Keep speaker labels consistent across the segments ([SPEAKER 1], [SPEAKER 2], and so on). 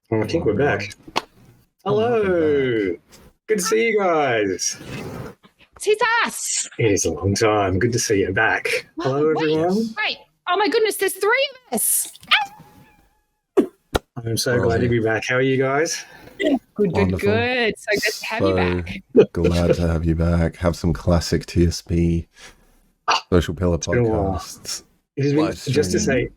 [SPEAKER 1] I think we're back. Hello. Good to see you guys.
[SPEAKER 2] It's us.
[SPEAKER 1] It is a long time. Good to see you back. Hello, everyone.
[SPEAKER 2] Wait. Oh, my goodness, there's three of us.
[SPEAKER 1] I'm so glad to be back. How are you guys?
[SPEAKER 2] Good.
[SPEAKER 3] Wonderful.
[SPEAKER 2] So good to have you back.
[SPEAKER 3] Glad to have you back. Have some classic TSP Social Pillar podcasts.
[SPEAKER 1] It has been, just to say,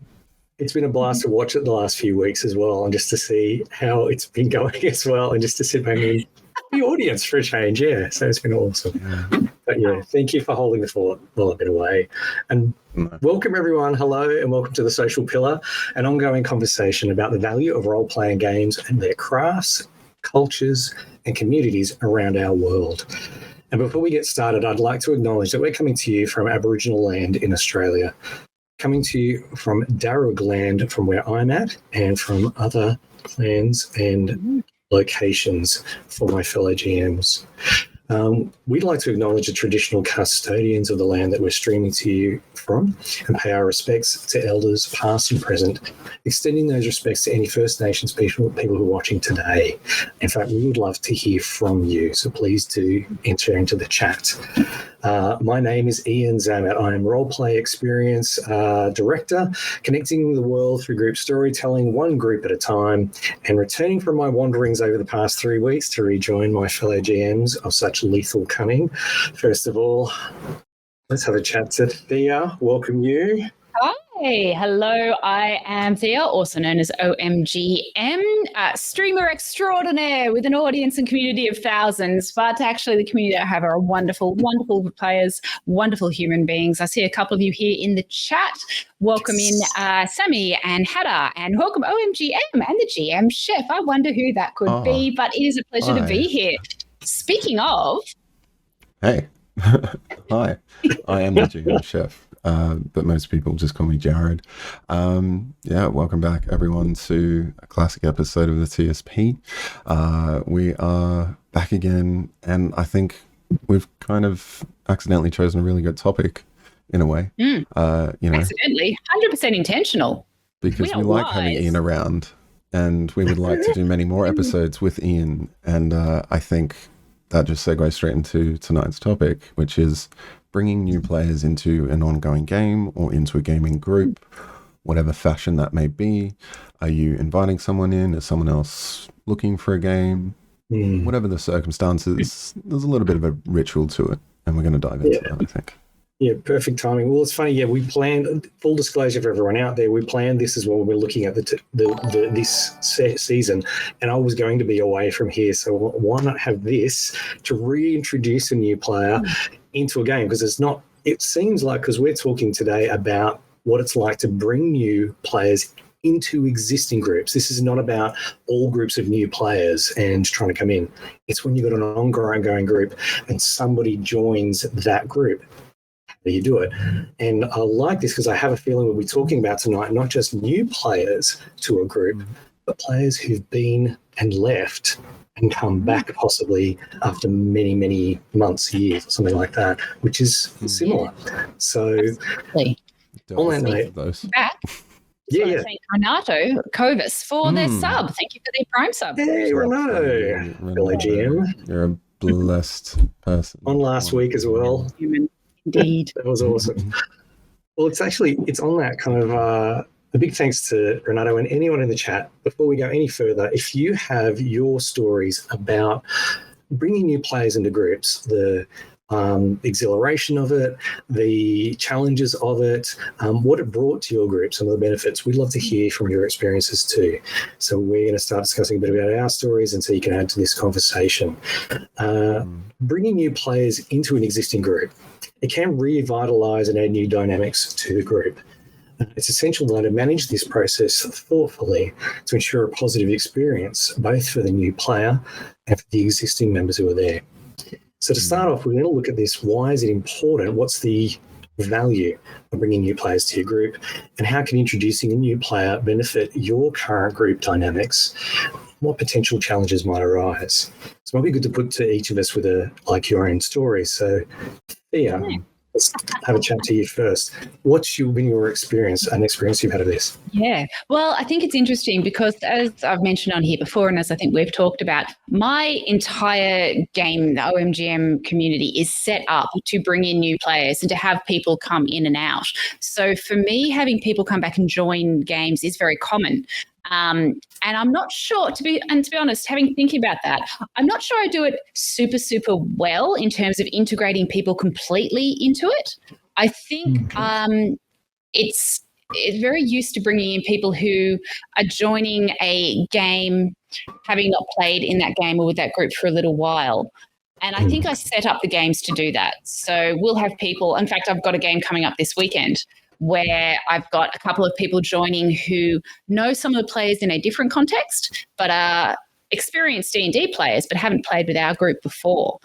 [SPEAKER 1] it's been a blast to watch it the last few weeks as well, and just to see how it's been going as well, and just to sit back in the audience for a change. Yeah, so it's been awesome.
[SPEAKER 3] Yeah.
[SPEAKER 1] But yeah, thank you for holding the fort while I've been away. And welcome everyone. Hello and welcome to The Social Pillar, an ongoing conversation about the value of role-playing games and their crafts, cultures and communities around our world. And before we get started, I'd like to acknowledge that we're coming to you from Aboriginal land in Australia, coming to you from Darug land from where I'm at, and from other clans and locations for my fellow GMs. We'd like to acknowledge the traditional custodians of the land that we're streaming to you from and pay our respects to elders past and present, extending those respects to any First Nations people who are watching today. In fact, we would love to hear from you, so please do enter into the chat. My name is Ian Zamet. I am Roleplay Experience Director, connecting the world through group storytelling, one group at a time, and returning from my wanderings over the past 3 weeks to rejoin my fellow GMs of such lethal cunning. First of all, let's have a chat to Thea. Welcome you.
[SPEAKER 2] Hi, hello. I am Thea, also known as OMGM, streamer extraordinaire with an audience and community of thousands. But actually, the community I have are wonderful, wonderful players, wonderful human beings. I see a couple of you here in the chat. Welcome in Sammy and Hada, and welcome OMGM and the GM Chef. I wonder who that could be, but it is a pleasure to be here. Speaking of...
[SPEAKER 3] Hey. Hi. I am the GM Chef. But most people just call me Jared. Welcome back everyone to a classic episode of the TSP. We are back again, and I think we've kind of accidentally chosen a really good topic in a way.
[SPEAKER 2] Accidentally, 100% intentional.
[SPEAKER 3] Because we like having Ian around, and we would like to do many more episodes with Ian, and I think that just segues straight into tonight's topic, which is bringing new players into an ongoing game or into a gaming group, whatever fashion that may be. Are you inviting someone in? Is someone else looking for a game? Whatever the circumstances, there's a little bit of a ritual to it, and we're going to dive into that, I think.
[SPEAKER 1] Yeah, perfect timing. Well, it's funny. Yeah, we planned, full disclosure for everyone out there, we planned this as well. We're looking at this season, and I was going to be away from here. So why not have this to reintroduce a new player into a game? Because it seems like, because we're talking today about what it's like to bring new players into existing groups. This is not about all groups of new players and trying to come in. It's when you've got an ongoing group and somebody joins that group. You do it. And I like this because I have a feeling we'll be talking about tonight not just new players to a group, but players who've been and left and come back possibly after many, many months, years, or something like that, which is similar. So, on that note,
[SPEAKER 2] Thank Renato Covis for their sub. Thank you for their Prime sub.
[SPEAKER 1] Hey, Renato, fellow GM.
[SPEAKER 3] You're a blessed person.
[SPEAKER 1] On last week as well.
[SPEAKER 2] Indeed.
[SPEAKER 1] That was awesome. Well, it's on that kind of a big thanks to Renato and anyone in the chat. Before we go any further, if you have your stories about bringing new players into groups, the exhilaration of it, the challenges of it, what it brought to your group, some of the benefits, we'd love to hear from your experiences too. So we're going to start discussing a bit about our stories, and so you can add to this conversation. Bringing new players into an existing group, it can revitalize and add new dynamics to the group. It's essential to manage this process thoughtfully to ensure a positive experience, both for the new player and for the existing members who are there. So to start off, we're going to look at this. Why is it important? What's the value of bringing new players to your group? And how can introducing a new player benefit your current group dynamics? What potential challenges might arise? So it might be good to put to each of us with your own story. So, Thea, let's have a chat to you first. What's been your experience, an experience you've had of this?
[SPEAKER 2] Yeah, well, I think it's interesting because, as I've mentioned on here before, and as I think we've talked about, my entire game, the OMGM community, is set up to bring in new players and to have people come in and out. So for me, having people come back and join games is very common. And I'm not sure, to be honest, thinking about that, I'm not sure I do it super, super well in terms of integrating people completely into it. I think it's very used to bringing in people who are joining a game, having not played in that game or with that group for a little while. And I think I set up the games to do that. So we'll have people, in fact, I've got a game coming up this weekend where I've got a couple of people joining who know some of the players in a different context, but are experienced D&D players, but haven't played with our group before.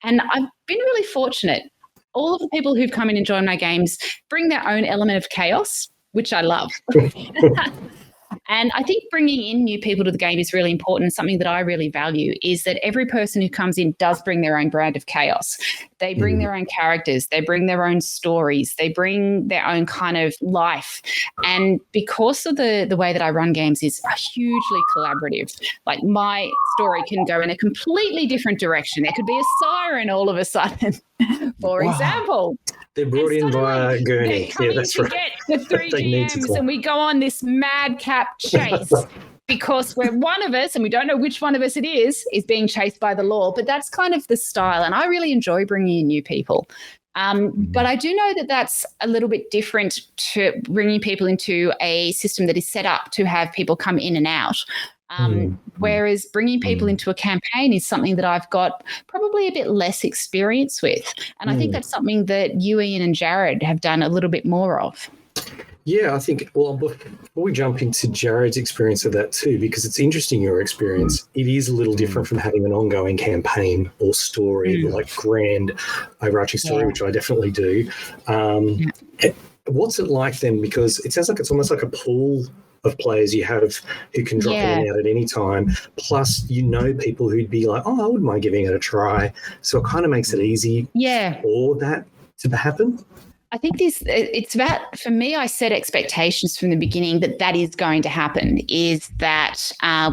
[SPEAKER 2] And I've been really fortunate. All of the people who've come in and joined my games bring their own element of chaos, which I love. And I think bringing in new people to the game is really important. Something that I really value is that every person who comes in does bring their own brand of chaos. They bring their own characters. They bring their own stories. They bring their own kind of life. And because of the way that I run games is hugely collaborative. Like my story can go in a completely different direction. There could be a siren all of a sudden, for example.
[SPEAKER 1] They're brought in by Gurney.
[SPEAKER 2] Yeah, that's right. Get the 3 GMs and we go on this madcap chase because we're one of us, and we don't know which one of us it is being chased by the law. But that's kind of the style, and I really enjoy bringing in new people. But I do know that that's a little bit different to bringing people into a system that is set up to have people come in and out. Whereas bringing people into a campaign is something that I've got probably a bit less experience with. And I think that's something that you, Ian, and Jared have done a little bit more of.
[SPEAKER 1] Yeah, I think, well, before we jump into Jared's experience of that too, because it's interesting, your experience, it is a little different from having an ongoing campaign or story, like grand overarching story, which I definitely do. What's it like then? Because it sounds like it's almost like a pool of players you have who can drop in and out at any time. Plus, people who'd be like, oh, I wouldn't mind giving it a try. So it kind of makes it easy for that to happen.
[SPEAKER 2] I think it's about, for me, I set expectations from the beginning that is going to happen, is that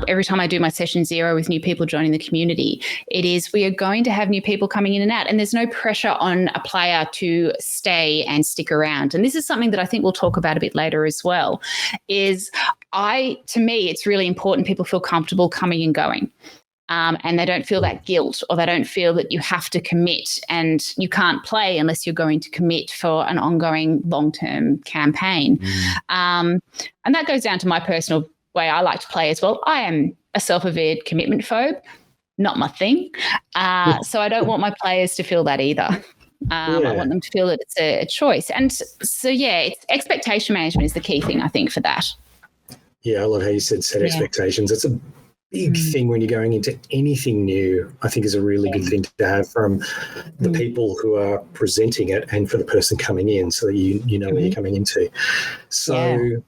[SPEAKER 2] every time I do my session 0 with new people joining the community, it is we are going to have new people coming in and out, and there's no pressure on a player to stay and stick around. And this is something that I think we'll talk about a bit later as well, to me, it's really important people feel comfortable coming and going. And they don't feel that guilt, or they don't feel that you have to commit and you can't play unless you're going to commit for an ongoing long-term campaign. And that goes down to my personal way I like to play as well. I am a self-avowed commitment phobe, not my thing. So I don't want my players to feel that either. I want them to feel that it's a choice. And so, it's expectation management is the key thing, I think, for that.
[SPEAKER 1] Yeah, I love how you said set expectations. It's a big thing when you're going into anything new. I think is a really good thing to have from the people who are presenting it and for the person coming in, so that you know what you're coming into. So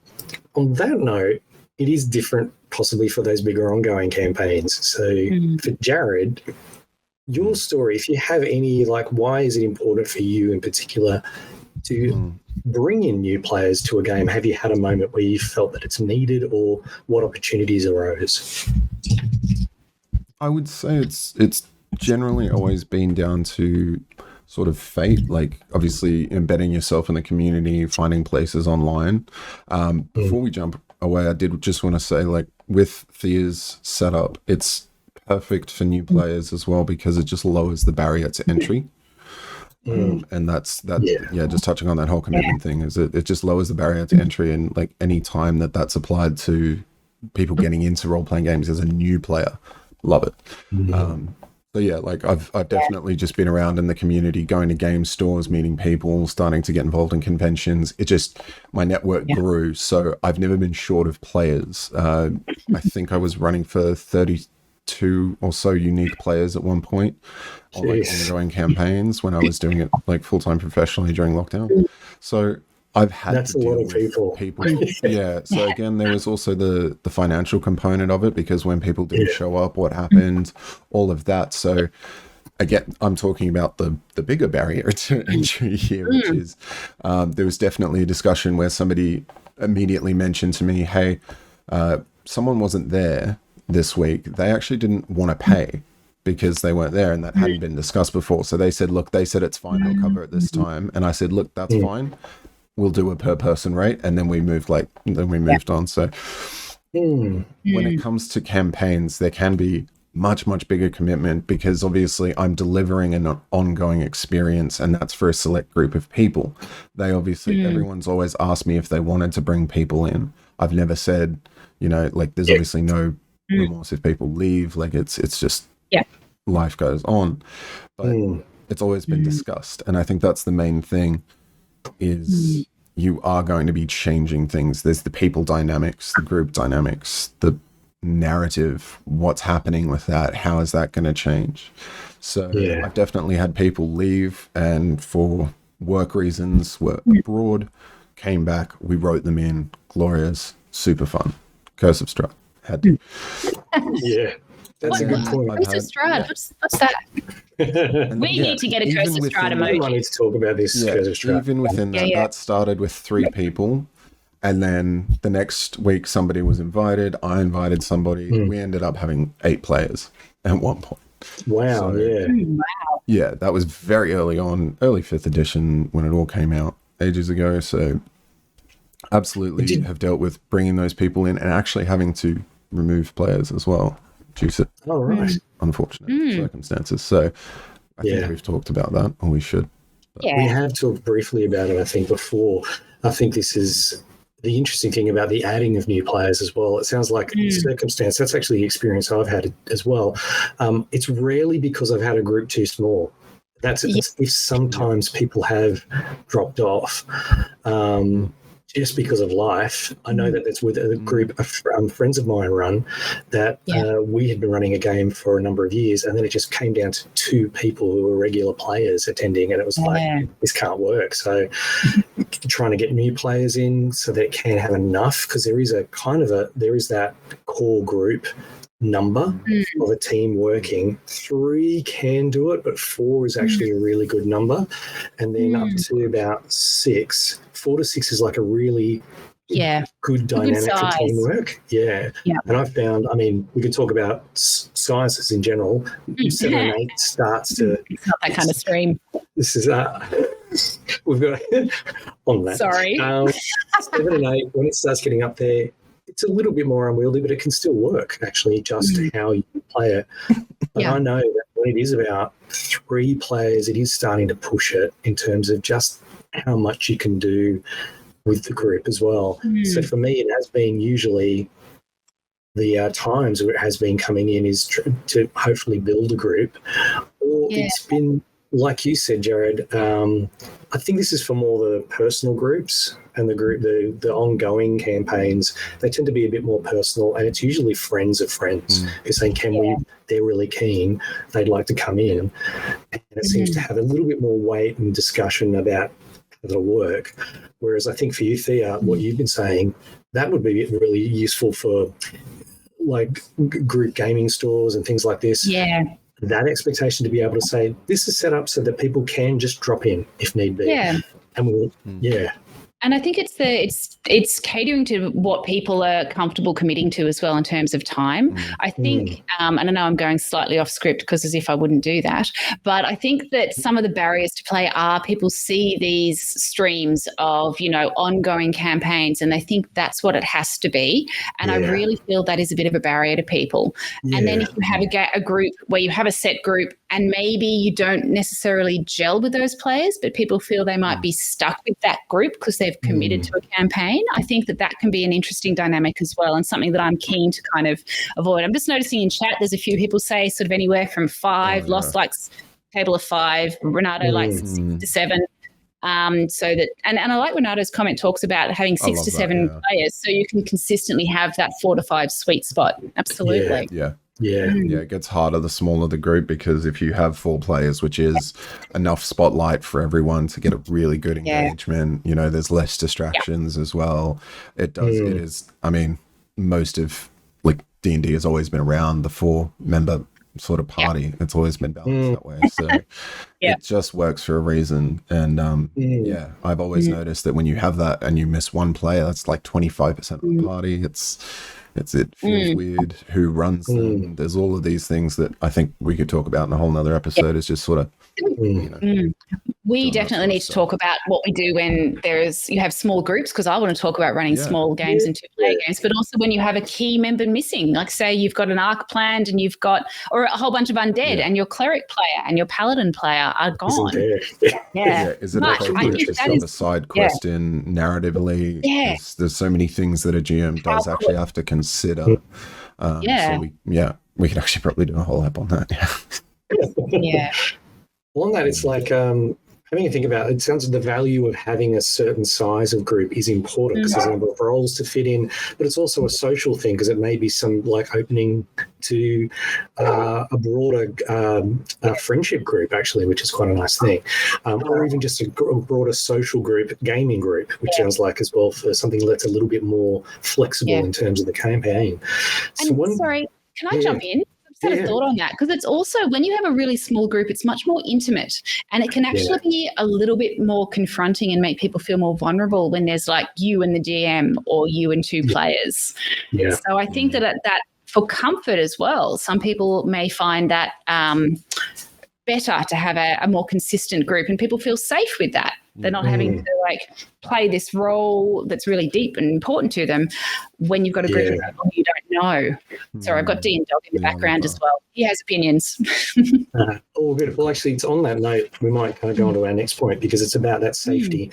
[SPEAKER 1] on that note, it is different possibly for those bigger ongoing campaigns. So for Jared, your story, if you have any, like, why is it important for you in particular to bring in new players to a game? Have you had a moment where you felt that it's needed, or what opportunities arose?
[SPEAKER 3] I would say it's generally always been down to sort of fate, like obviously embedding yourself in the community, finding places online. Before we jump away, I did just want to say, like, with Thea's setup, it's perfect for new players as well, because it just lowers the barrier to entry. And that's just touching on that whole commitment thing, is it just lowers the barrier to entry, and like any time that's applied to people getting into role-playing games as a new player, love it. So like I've definitely just been around in the community, going to game stores, meeting people, starting to get involved in conventions. It just, my network grew, so I've never been short of players. I think I was running for 32 or so unique players at one point on like ongoing campaigns when I was doing it like full-time professionally during lockdown. So I've had to deal with people. So again, there was also the financial component of it, because when people didn't show up, what happened, all of that. So again, I'm talking about the bigger barrier to entry here, which is there was definitely a discussion where somebody immediately mentioned to me, hey, someone wasn't there this week. They actually didn't want to pay because they weren't there, and that hadn't been discussed before. So they said, look, they said it's fine, they'll cover it this time. And I said, look, that's fine. We'll do a per person rate. And then we moved on. So when it comes to campaigns, there can be much, much bigger commitment because obviously I'm delivering an ongoing experience, and that's for a select group of people. They obviously, everyone's always asked me if they wanted to bring people in. I've never said, like there's obviously no remorse if people leave. Like it's just, life goes on, but it's always been discussed. And I think that's the main thing is you are going to be changing things. There's the people dynamics, the group dynamics, the narrative, what's happening with that, how is that going to change? So I've definitely had people leave and for work reasons were abroad, came back, we wrote them in, glorious, super fun. Curse of Strahd had to.
[SPEAKER 1] That's a good point.
[SPEAKER 2] Curse of Strahd, what's that? We need to get a Curse of Strahd emoji.
[SPEAKER 1] I need to talk about this Curse of Strahd.
[SPEAKER 3] Even within that started with 3 people. And then the next week, somebody was invited. I invited somebody. We ended up having 8 players at one point.
[SPEAKER 1] Wow,
[SPEAKER 3] Yeah, that was very early on, early 5th edition when it all came out ages ago. So absolutely have dealt with bringing those people in and actually having to remove players as well due to unfortunate circumstances. So I think we've talked about that, or we should.
[SPEAKER 1] We have talked briefly about it, I think, before. I think this is the interesting thing about the adding of new players as well. It sounds like circumstance. That's actually the experience I've had as well. It's rarely because I've had a group too small. That's if sometimes people have dropped off just because of life. I know that that's with a group of friends of mine run that we had been running a game for a number of years, and then it just came down to 2 people who were regular players attending, and it was like, this can't work. So trying to get new players in so that it can have enough, because there is that core group number of a team working. 3 can do it, but 4 is actually a really good number, and then up to about 6. 4 to 6 is like a really good dynamic for teamwork. And I've found, we could talk about sizes in general. 7 and 8 starts to.
[SPEAKER 2] It's not that kind of stream.
[SPEAKER 1] This is we've got on that.
[SPEAKER 2] Sorry.
[SPEAKER 1] 7 and 8, when it starts getting up there, it's a little bit more unwieldy, but it can still work, actually, just how you play it. But I know that when it is about 3 players, it is starting to push it in terms of just how much you can do with the group as well. So for me, it has been usually the times where it has been coming in is to hopefully build a group, or it's been, like you said, Jared, I think this is for more the personal groups and the ongoing campaigns. They tend to be a bit more personal, and it's usually friends of friends who are saying, they're really keen, they'd like to come in. And it seems to have a little bit more weight and discussion about how it'll work. Whereas I think for you, Thea, what you've been saying, that would be really useful for like group gaming stores and things like this. That expectation to be able to say, this is set up so that people can just drop in if need be. And we'll,
[SPEAKER 2] And I think it's catering to what people are comfortable committing to as well in terms of time. I think, and I know I'm going slightly off script because as if I wouldn't do that, but I think that some of the barriers to play are people see these streams of, ongoing campaigns and they think that's what it has to be. And I really feel that is a bit of a barrier to people. And then if you have a group where you have a set group and maybe you don't necessarily gel with those players, but people feel they might be stuck with that group because they've committed to a campaign, I think that can be an interesting dynamic as well, and something that I'm keen to kind of avoid. I'm just noticing in chat there's a few people say sort of anywhere from 5, Lost likes table of 5, Renato likes 6 to 7. So that and I like Renato's comment talks about having 6 to 7 players, so you can consistently have that 4 to 5 sweet spot. Absolutely.
[SPEAKER 3] It gets harder the smaller the group, because if you have 4 players, which is enough spotlight for everyone to get a really good engagement, there's less distractions as well. It does. It is. Most of like D&D has always been around the 4 member sort of party. It's always been balanced that way. So it just works for a reason. And I've always noticed that when you have that and you miss one player, that's like 25% of the party. It feels weird. Who runs them? There's all of these things that I think we could talk about in a whole nother episode. It's just sort of,
[SPEAKER 2] We definitely need to talk about what we do when you have small groups, because I want to talk about running small games and two-player games, but also when you have a key member missing, like say you've got an arc planned and you've got, or a whole bunch of undead and your cleric player and your paladin player are gone.
[SPEAKER 3] Is it appropriate to shove a side quest in narratively? There's so many things that a GM does actually have to consider. So we could actually probably do a whole app on that.
[SPEAKER 1] Well, on that, it's like having a think about it, sounds like the value of having a certain size of group is important because there's a number of roles to fit in, but it's also a social thing because it may be some like opening to a broader friendship group, actually, which is quite a nice thing, or even just a broader social group, gaming group, which sounds like as well for something that's a little bit more flexible in terms of the campaign.
[SPEAKER 2] Sorry, can I jump in? Had a thought on that, because it's also when you have a really small group, it's much more intimate, and it can actually be a little bit more confronting and make people feel more vulnerable when there's like you and the GM or you and two players. So I think that for comfort as well, some people may find that better to have a more consistent group, and people feel safe with that. They're not having to like play this role that's really deep and important to them when you've got a group of people you don't know. Sorry, I've got Dean Dog in the background as well. He has opinions.
[SPEAKER 1] Oh, good. Well, actually, it's on that note, we might kind of go on to our next point because it's about that safety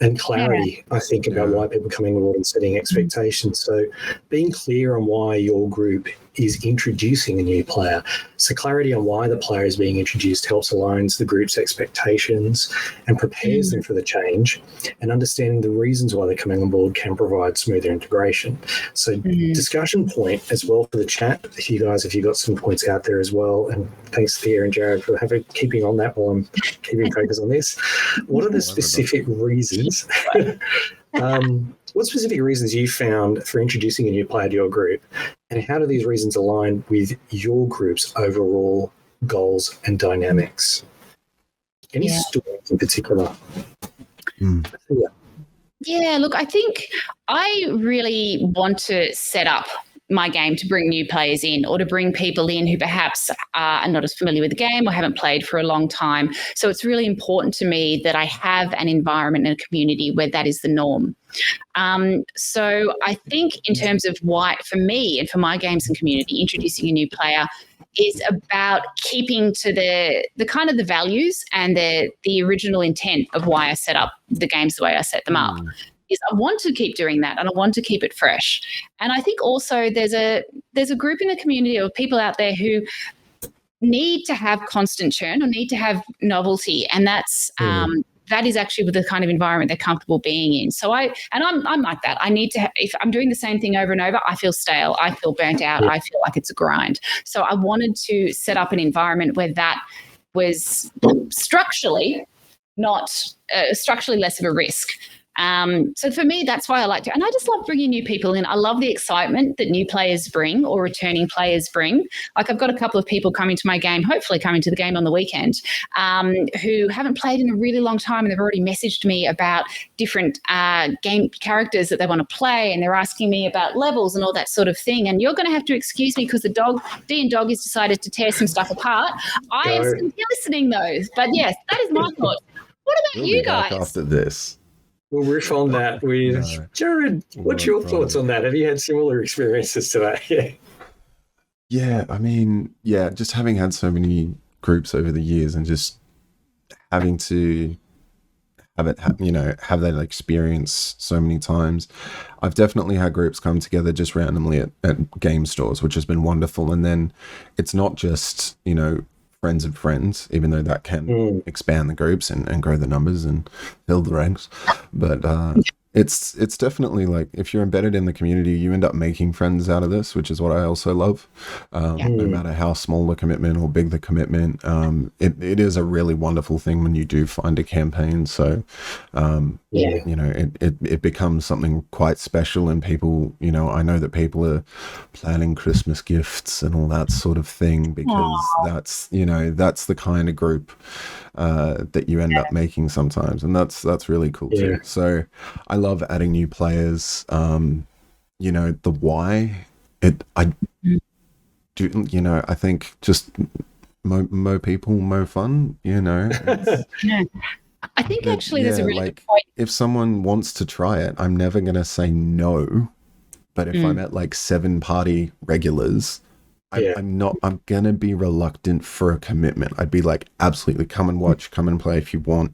[SPEAKER 1] and clarity, I think, about why people are coming aboard and setting expectations. So being clear on why your group is introducing a new player. So clarity on why the player is being introduced helps aligns the group's expectations and prepares them for the change, and understanding the reasons why they're coming on board can provide smoother integration. So discussion point as well for the chat. If you got some points out there as well, and thanks Thea and Jared for keeping on that while I'm keeping focus on this. What are the specific reasons what specific reasons you found for introducing a new player to your group, and how do these reasons align with your group's overall goals and dynamics? Any stories in particular?
[SPEAKER 2] Yeah, look, I think I really want to set up my game to bring new players in, or to bring people in who perhaps are not as familiar with the game or haven't played for a long time. So it's really important to me that I have an environment and a community where that is the norm. So I think in terms of why, for me and for my games and community, introducing a new player is about keeping to the kind of the values and the original intent of why I set up the games the way I set them up. Is I want to keep doing that, and I want to keep it fresh. And I think also there's a group in the community of people out there who need to have constant churn or need to have novelty, and that's that is actually with the kind of environment they're comfortable being in. So I'm like that. I need to, if I'm doing the same thing over and over, I feel stale, I feel burnt out, I feel like it's a grind. So I wanted to set up an environment where that was structurally less of a risk. So for me, that's why I like to, and I just love bringing new people in. I love the excitement that new players bring or returning players bring. Like I've got a couple of people coming to my game, hopefully coming to the game on the weekend, who haven't played in a really long time, and they've already messaged me about different game characters that they want to play, and they're asking me about levels and all that sort of thing. And you're going to have to excuse me because the Dean Dog has decided to tear some stuff apart. I am still listening though, but yes, that is my thought. What about you guys?
[SPEAKER 3] After this.
[SPEAKER 1] We'll riff on that with Jared. What's your thoughts on that? Have you had similar experiences to that?
[SPEAKER 3] Yeah, I mean, just having had so many groups over the years and just having to have that experience so many times. I've definitely had groups come together just randomly at game stores, which has been wonderful. And then it's not just, friends of friends, even though that can expand the groups and grow the numbers and build the ranks. But it's definitely like if you're embedded in the community, you end up making friends out of this, which is what I also love. No matter how small the commitment or big the commitment, it is a really wonderful thing when you do find a campaign. So, you know, it becomes something quite special, and people, you know, I know that people are planning Christmas gifts and all that sort of thing because that's, you know, that's the kind of group that you end up making sometimes, and that's really cool too. So I love adding new players. You know, the why I do, you know, I think just mo people, mo fun, you know.
[SPEAKER 2] I think actually there's a really good point.
[SPEAKER 3] If someone wants to try it, I'm never going to say no, but if I'm at like 7 party regulars, I'm going to be reluctant for a commitment. I'd be like, absolutely, come and watch, come and play if you want.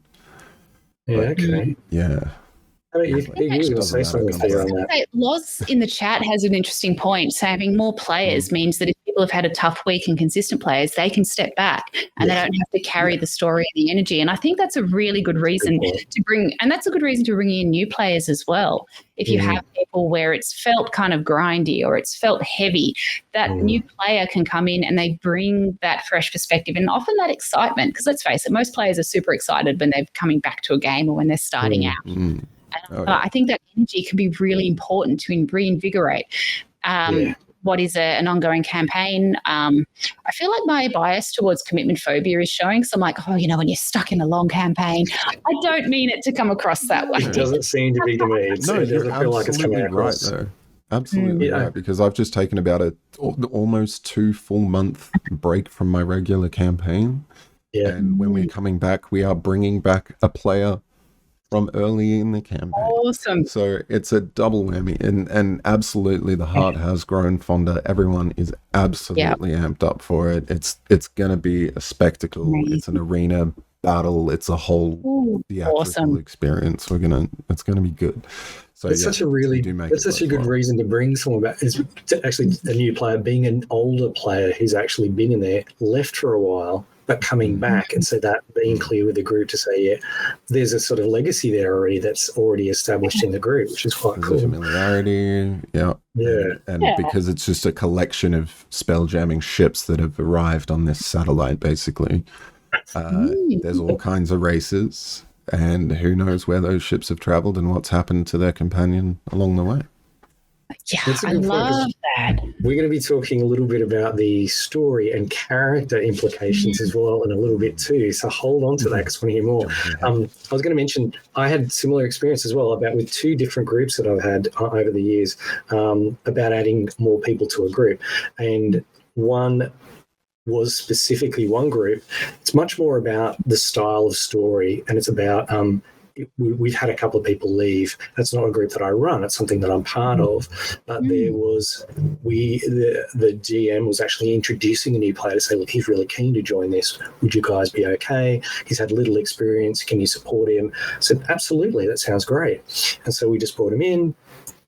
[SPEAKER 1] Okay.
[SPEAKER 3] Yeah.
[SPEAKER 1] I mean, you can say something there on that.
[SPEAKER 2] Loz in the chat has an interesting point. So having more players means that if people have had a tough week and consistent players, they can step back and they don't have to carry the story and the energy. And I think that's a really good reason to bring, and that's a good reason to bring in new players as well. If you have people where it's felt kind of grindy or it's felt heavy, that new player can come in and they bring that fresh perspective and often that excitement. Because let's face it, most players are super excited when they're coming back to a game or when they're starting out. I think that energy can be really important to reinvigorate what is an ongoing campaign. I feel like my bias towards commitment phobia is showing. So I'm like, oh, you know, when you're stuck in a long campaign, I don't mean it to come across that way.
[SPEAKER 1] It doesn't seem to be to me. It doesn't feel like it's coming across.
[SPEAKER 3] Right, though. Absolutely right, because I've just taken about almost 2 full month break from my regular campaign. And when we're coming back, we are bringing back a player from early in the campaign.
[SPEAKER 2] Awesome.
[SPEAKER 3] So it's a double whammy, and absolutely the heart has grown fonder. Everyone is absolutely amped up for it. It's gonna be a spectacle. It's an arena battle. It's a whole theatrical experience. It's gonna be good. So
[SPEAKER 1] it's such a good reason to bring someone back. Is actually a new player, being an older player who's actually been in there, left for a while, but coming back, and so that being clear with the group to say, there's a sort of legacy there already that's already established in the group, which is quite cool.
[SPEAKER 3] Familiarity, and because it's just a collection of spell jamming ships that have arrived on this satellite, basically. There's all kinds of races, and who knows where those ships have traveled and what's happened to their companion along the way.
[SPEAKER 2] Yeah, I love that.
[SPEAKER 1] We're going to be talking a little bit about the story and character implications as well, and a little bit too. So hold on to that because I want to hear more. I was going to mention I had similar experience as well about with 2 different groups that I've had over the years about adding more people to a group, and one was specifically one group. It's much more about the style of story, and it's about we've had a couple of people leave. That's not a group that I run. It's something that I'm part of. But there was the GM was actually introducing a new player to say, look, he's really keen to join this. Would you guys be okay? He's had little experience. Can you support him? I said, absolutely. That sounds great. And so we just brought him in.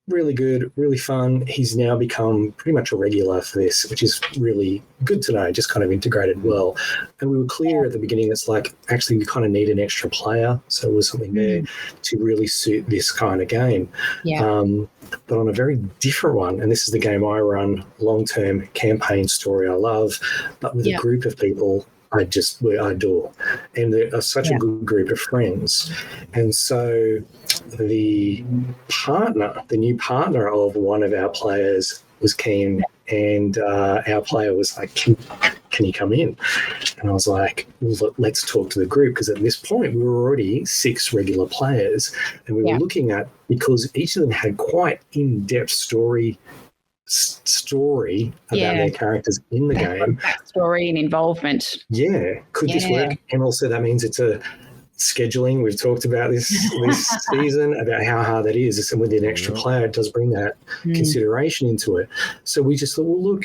[SPEAKER 1] Really good, really fun. He's now become pretty much a regular for this, which is really good to know, just kind of integrated well. And we were clear at the beginning, it's like, actually, we kind of need an extra player. So there was something there to really suit this kind of game. But on a very different one, and this is the game I run, long-term campaign story I love, but with a group of people I adore. And they're such a good group of friends. And so the new partner of one of our players was keen, and our player was like, can you come in? And I was like, well, let's talk to the group, because at this point we were already 6 regular players, and we were looking at, because each of them had quite in-depth story about their characters in the game.
[SPEAKER 2] Story and involvement.
[SPEAKER 1] Could this work? And also that means it's a scheduling. We've talked about this season about how hard that is, and with an extra player it does bring that consideration into it. So we just thought, well, look,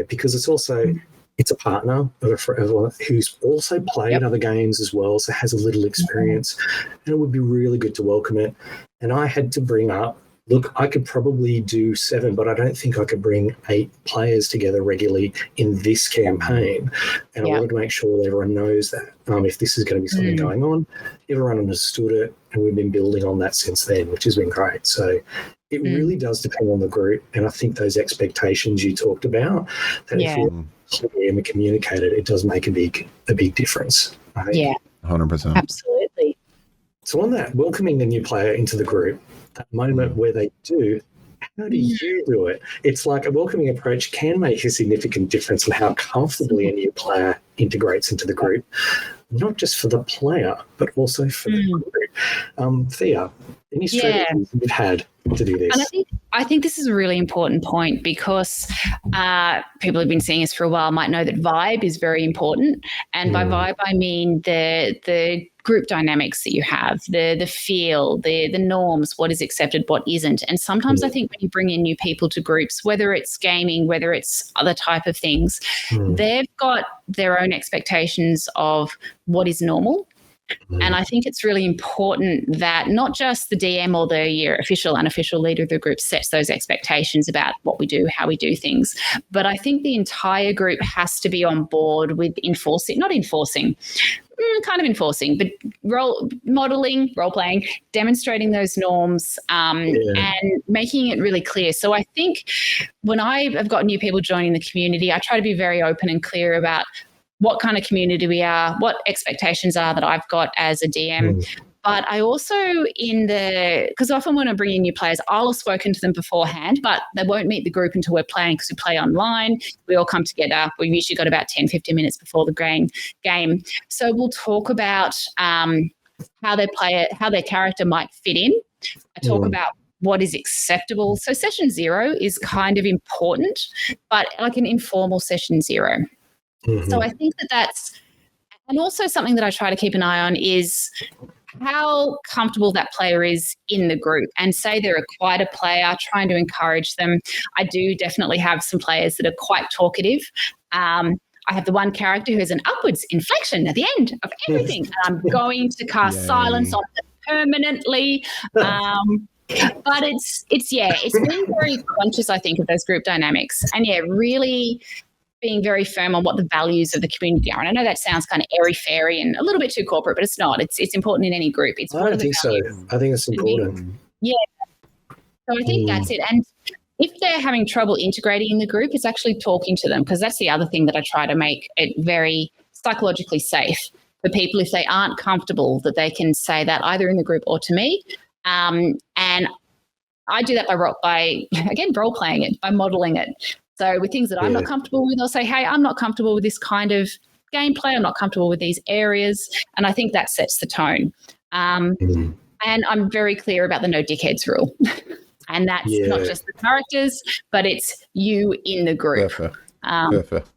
[SPEAKER 1] because it's also it's a partner of who's also played other games as well, so has a little experience, and it would be really good to welcome it. And I had to bring up look, I could probably do 7, but I don't think I could bring 8 players together regularly in this campaign. And I wanted to make sure that everyone knows that if this is going to be something going on, everyone understood it, and we've been building on that since then, which has been great. So it really does depend on the group, and I think those expectations you talked about, that if you're clear and communicated, it does make a big difference. Right?
[SPEAKER 2] Yeah,
[SPEAKER 3] 100%.
[SPEAKER 2] Absolutely.
[SPEAKER 1] So on that, welcoming a new player into the group, that moment where they do, how do you do it? It's like a welcoming approach can make a significant difference in how comfortably a new player integrates into the group, not just for the player, but also for the group. Thea, any strategies you've had to do this?
[SPEAKER 2] And I think this is a really important point, because people who've been seeing us for a while might know that vibe is very important. And by vibe, I mean the group dynamics that you have, the feel, the norms, what is accepted, what isn't. And sometimes I think when you bring in new people to groups, whether it's gaming, whether it's other type of things, they've got their own expectations of what is normal. And I think it's really important that not just the DM or the official, unofficial leader of the group sets those expectations about what we do, how we do things, but I think the entire group has to be on board with but modeling, role-playing, demonstrating those norms, and making it really clear. So I think when I have got new people joining the community, I try to be very open and clear about what kind of community we are, what expectations are that I've got as a DM. But I also because often when I bring in new players, I'll have spoken to them beforehand, but they won't meet the group until we're playing, because we play online. We all come together. We've usually got about 10, 15 minutes before the game. So we'll talk about how they play it, how their character might fit in. I talk about what is acceptable. So session 0 is kind of important, but like an informal session 0. So I think that's, and also something that I try to keep an eye on is how comfortable that player is in the group. And say they're a quieter player, trying to encourage them. I do definitely have some players that are quite talkative. I have the one character who has an upwards inflection at the end of everything. And I'm going to cast silence on them permanently. But it's being very conscious, I think, of those group dynamics. And really being very firm on what the values of the community are. And I know that sounds kind of airy-fairy and a little bit too corporate, but it's not. It's important in any group. It's
[SPEAKER 1] I don't think so. I think it's important.
[SPEAKER 2] Yeah. So I think that's it. And if they're having trouble integrating in the group, it's actually talking to them, because that's the other thing that I try to make it very psychologically safe for people. If they aren't comfortable, that they can say that either in the group or to me. And I do that by role-playing it, by modelling it. So with things that I'm not comfortable with, I'll say, hey, I'm not comfortable with this kind of gameplay. I'm not comfortable with these areas. And I think that sets the tone. And I'm very clear about the no dickheads rule. And that's not just the characters, but it's you in the group.
[SPEAKER 3] Perfect.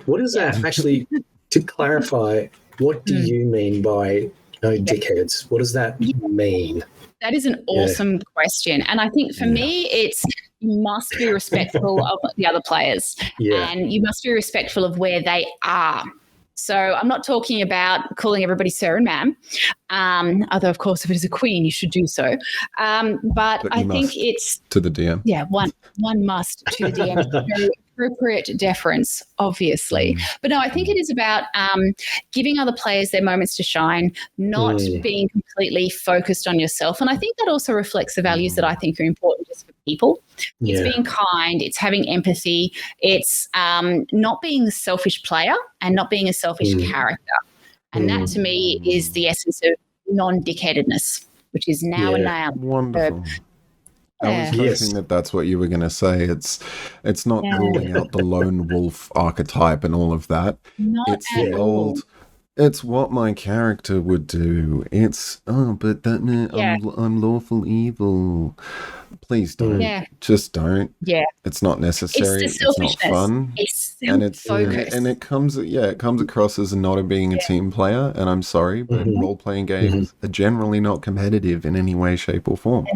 [SPEAKER 1] What is that? Actually, to clarify, what do you mean by no dickheads? What does that mean?
[SPEAKER 2] That is an awesome question. And I think for me, it's you must be respectful of the other players and you must be respectful of where they are. So I'm not talking about calling everybody sir and ma'am, although, of course, if it is a queen, you should do so. But I think it's
[SPEAKER 3] to the DM.
[SPEAKER 2] Yeah, one must to the DM. Very appropriate deference, obviously. But no, I think it is about giving other players their moments to shine, not being completely focused on yourself. And I think that also reflects the values that I think are important just for people. It's being kind, it's having empathy, it's not being a selfish player and not being a selfish character. And that to me is the essence of non-dickheadedness, which is now a noun.
[SPEAKER 3] Wonderful. I was hoping that's what you were going to say. It's not ruling out the lone wolf archetype and all of that.
[SPEAKER 2] It's the old.
[SPEAKER 3] It's what my character would do. It's but that I'm lawful evil. Please don't. Just don't. It's not necessary.
[SPEAKER 2] It's
[SPEAKER 3] not fun.
[SPEAKER 2] And
[SPEAKER 3] it comes across as not being a team player. And I'm sorry, but role-playing games are generally not competitive in any way, shape, or form.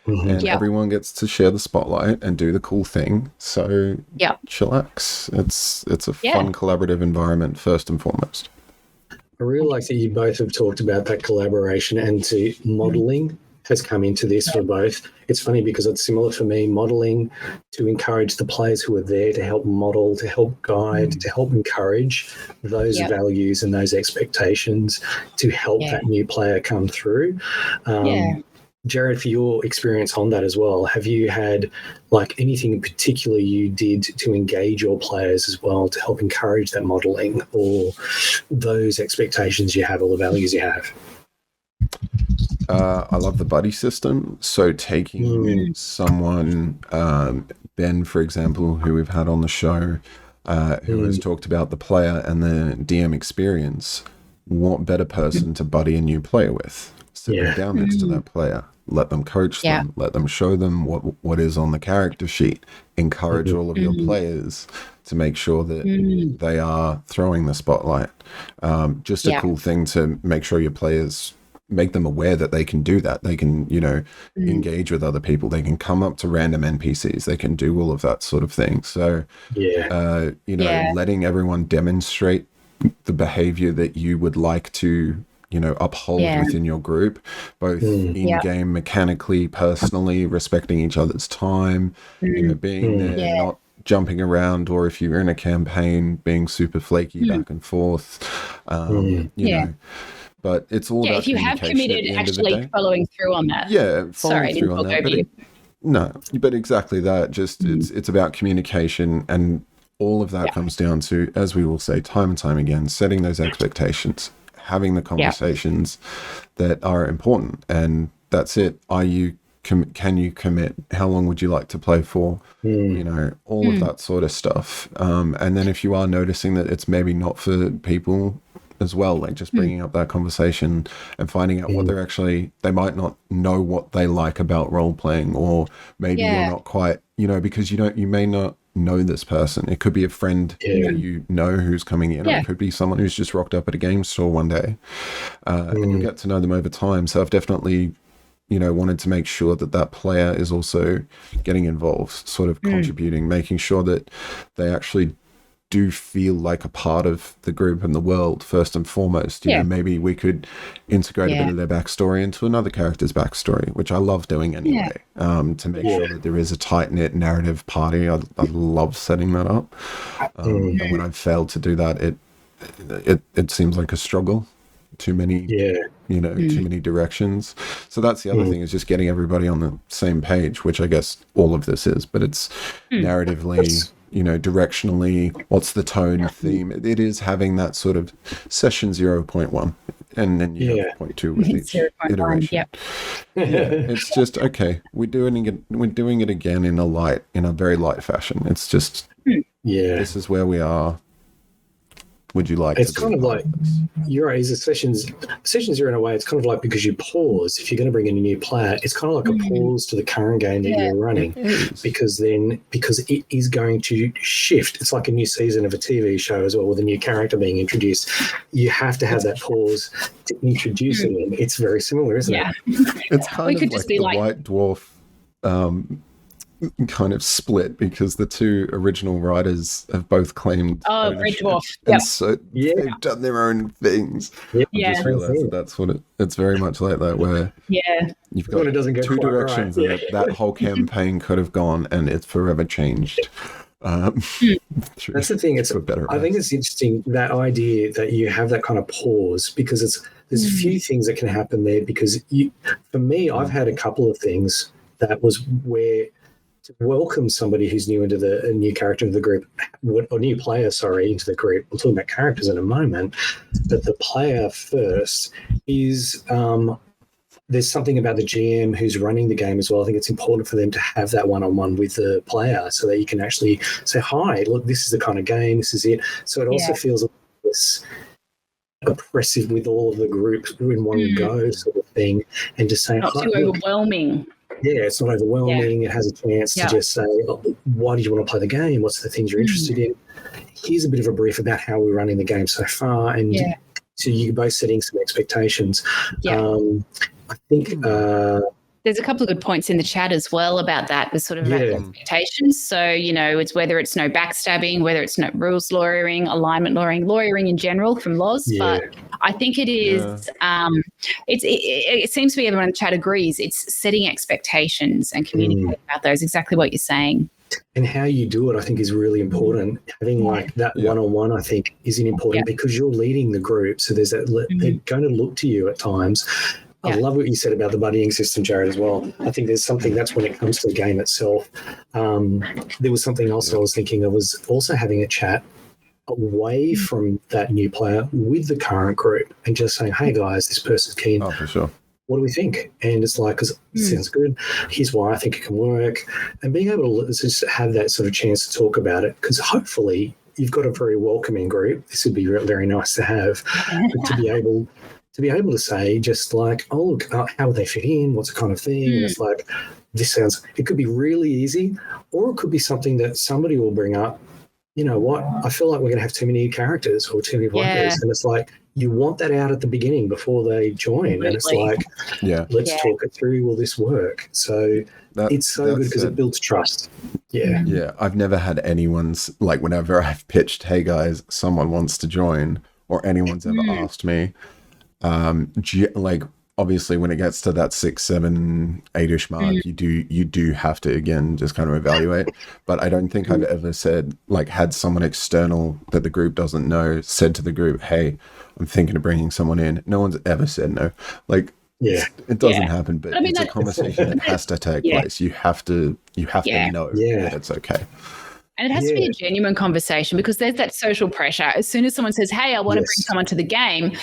[SPEAKER 3] And everyone gets to share the spotlight and do the cool thing. So chillax. It's a fun, collaborative environment first and foremost.
[SPEAKER 1] I really like that you both have talked about that collaboration and to modelling has come into this for both. It's funny because it's similar for me, modelling to encourage the players who are there to help model, to help guide, to help encourage those values and those expectations to help that new player come through. Jared, for your experience on that as well, have you had like anything in particular you did to engage your players as well to help encourage that modelling or those expectations you have or the values you have?
[SPEAKER 3] I love the buddy system. So taking someone, Ben, for example, who we've had on the show, who has talked about the player and the DM experience, what better person to buddy a new player with? Sit them down next to that player, let them coach them, let them show them what is on the character sheet, encourage all of your players to make sure that they are throwing the spotlight. Just a cool thing to make sure your players, make them aware that they can do that. They can, you know, engage with other people. They can come up to random NPCs. They can do all of that sort of thing. So, you know, letting everyone demonstrate the behavior that you would like to, you know, uphold within your group, both in-game, mechanically, personally, respecting each other's time, you know, being there, not jumping around, or if you're in a campaign, being super flaky back and forth, you know. But it's all about
[SPEAKER 2] if you have committed actually following through on that.
[SPEAKER 3] Following through on that. But exactly that. Just it's about communication, and all of that comes down to, as we will say time and time again, setting those expectations, having the conversations that are important, and that's it. Can you commit? How long would you like to play for? You know, all of that sort of stuff. And then if you are noticing that it's maybe not for people as well, like just bringing up that conversation and finding out what they might not know what they like about role playing, or maybe you're not quite, you know, because you may not know this person. It could be a friend you know who's coming in, or it could be someone who's just rocked up at a game store one day, and you get to know them over time. So I've definitely, you know, wanted to make sure that player is also getting involved, sort of contributing, making sure that they actually do feel like a part of the group and the world first and foremost. You know, maybe we could integrate a bit of their backstory into another character's backstory, which I love doing anyway, to make sure that there is a tight-knit narrative party. I love setting that up. And when I've failed to do that, it seems like a struggle. Too many, you know, too many directions. So that's the other thing, is just getting everybody on the same page, which I guess all of this is, but it's narratively, you know, directionally, what's the tone, theme. It is having that sort of session 0.1, and then you have 0.2 with each iteration. It's just, okay, we're doing it again in a very light fashion. It's just, this is where we are. Would you like?
[SPEAKER 1] It's kind of like, you're right. Is sessions are in a way. It's kind of like, because you pause if you're going to bring in a new player. It's kind of like a pause to the current game that you're running, because it is going to shift. It's like a new season of a TV show as well, with a new character being introduced. You have to have that pause to introduce them in. It's very similar, isn't it?
[SPEAKER 3] It's kind of like the White Dwarf kind of split, because the two original writers have both claimed
[SPEAKER 2] Red Dwarf,
[SPEAKER 3] and so they've done their own things. I just realized that's what it's very much like that, where you've got two directions, and that whole campaign could have gone, and it's forever changed.
[SPEAKER 1] That's the thing. I think it's interesting, that idea that you have that kind of pause, because there's a few things that can happen there. Because for me, I've had a couple of things that was where, to welcome somebody who's new into a new character into the group, or new player, into the group. We'll talk about characters in a moment, but the player first is, there's something about the GM who's running the game as well. I think it's important for them to have that one-on-one with the player, so that you can actually say, hi, look, this is the kind of game, this is it. So it also feels less oppressive with all of the groups in one go, sort of thing, and just saying,
[SPEAKER 2] not too overwhelming.
[SPEAKER 1] Yeah, it's not overwhelming. It has a chance to just say, why do you want to play the game? What's the things you're interested in? Here's a bit of a brief about how we're running the game so far. And so you're both setting some expectations. I think
[SPEAKER 2] There's a couple of good points in the chat as well about that, the sort of expectations. So, it's whether it's no backstabbing, whether it's no rules lawyering, alignment lawyering in general from Loz. Yeah. But I think it is, it seems to be everyone in the chat agrees, it's setting expectations and communicating about those, exactly what you're saying.
[SPEAKER 1] And how you do it, I think, is really important. Having like that one-on-one, I think, is important because you're leading the group. So there's that, they're going to look to you at times. I love what you said about the buddying system, Jared, as well. I think there's something that's when it comes to the game itself. There was something else I was thinking of, was also having a chat away from that new player with the current group and just saying, hey, guys, this person's keen.
[SPEAKER 3] Oh, for sure.
[SPEAKER 1] What do we think? And it's like, because it sounds good. Here's why I think it can work. And being able to just have that sort of chance to talk about it, because hopefully you've got a very welcoming group. This would be very nice to have, but to be able to say just like, oh, look, how would they fit in? What's the kind of thing? And it's like, it could be really easy, or it could be something that somebody will bring up. You know what? I feel like we're going to have too many characters or too many players. And it's like, you want that out at the beginning before they join. And it's like, let's talk it through. Will this work? So it's so good because it builds trust. Yeah.
[SPEAKER 3] Yeah. I've never had anyone's, like, whenever I've pitched, hey guys, someone wants to join, or anyone's ever asked me, like, obviously when it gets to that 6, 7, 8-ish mark, you do have to, again, just kind of evaluate. But I don't think I've ever said, like, had someone external that the group doesn't know said to the group, hey, I'm thinking of bringing someone in. No one's ever said no. Like, it doesn't happen, but it's a conversation that has to take place. You have to know that it's okay.
[SPEAKER 2] And it has to be a genuine conversation, because there's that social pressure. As soon as someone says, hey, I want to bring someone to the game,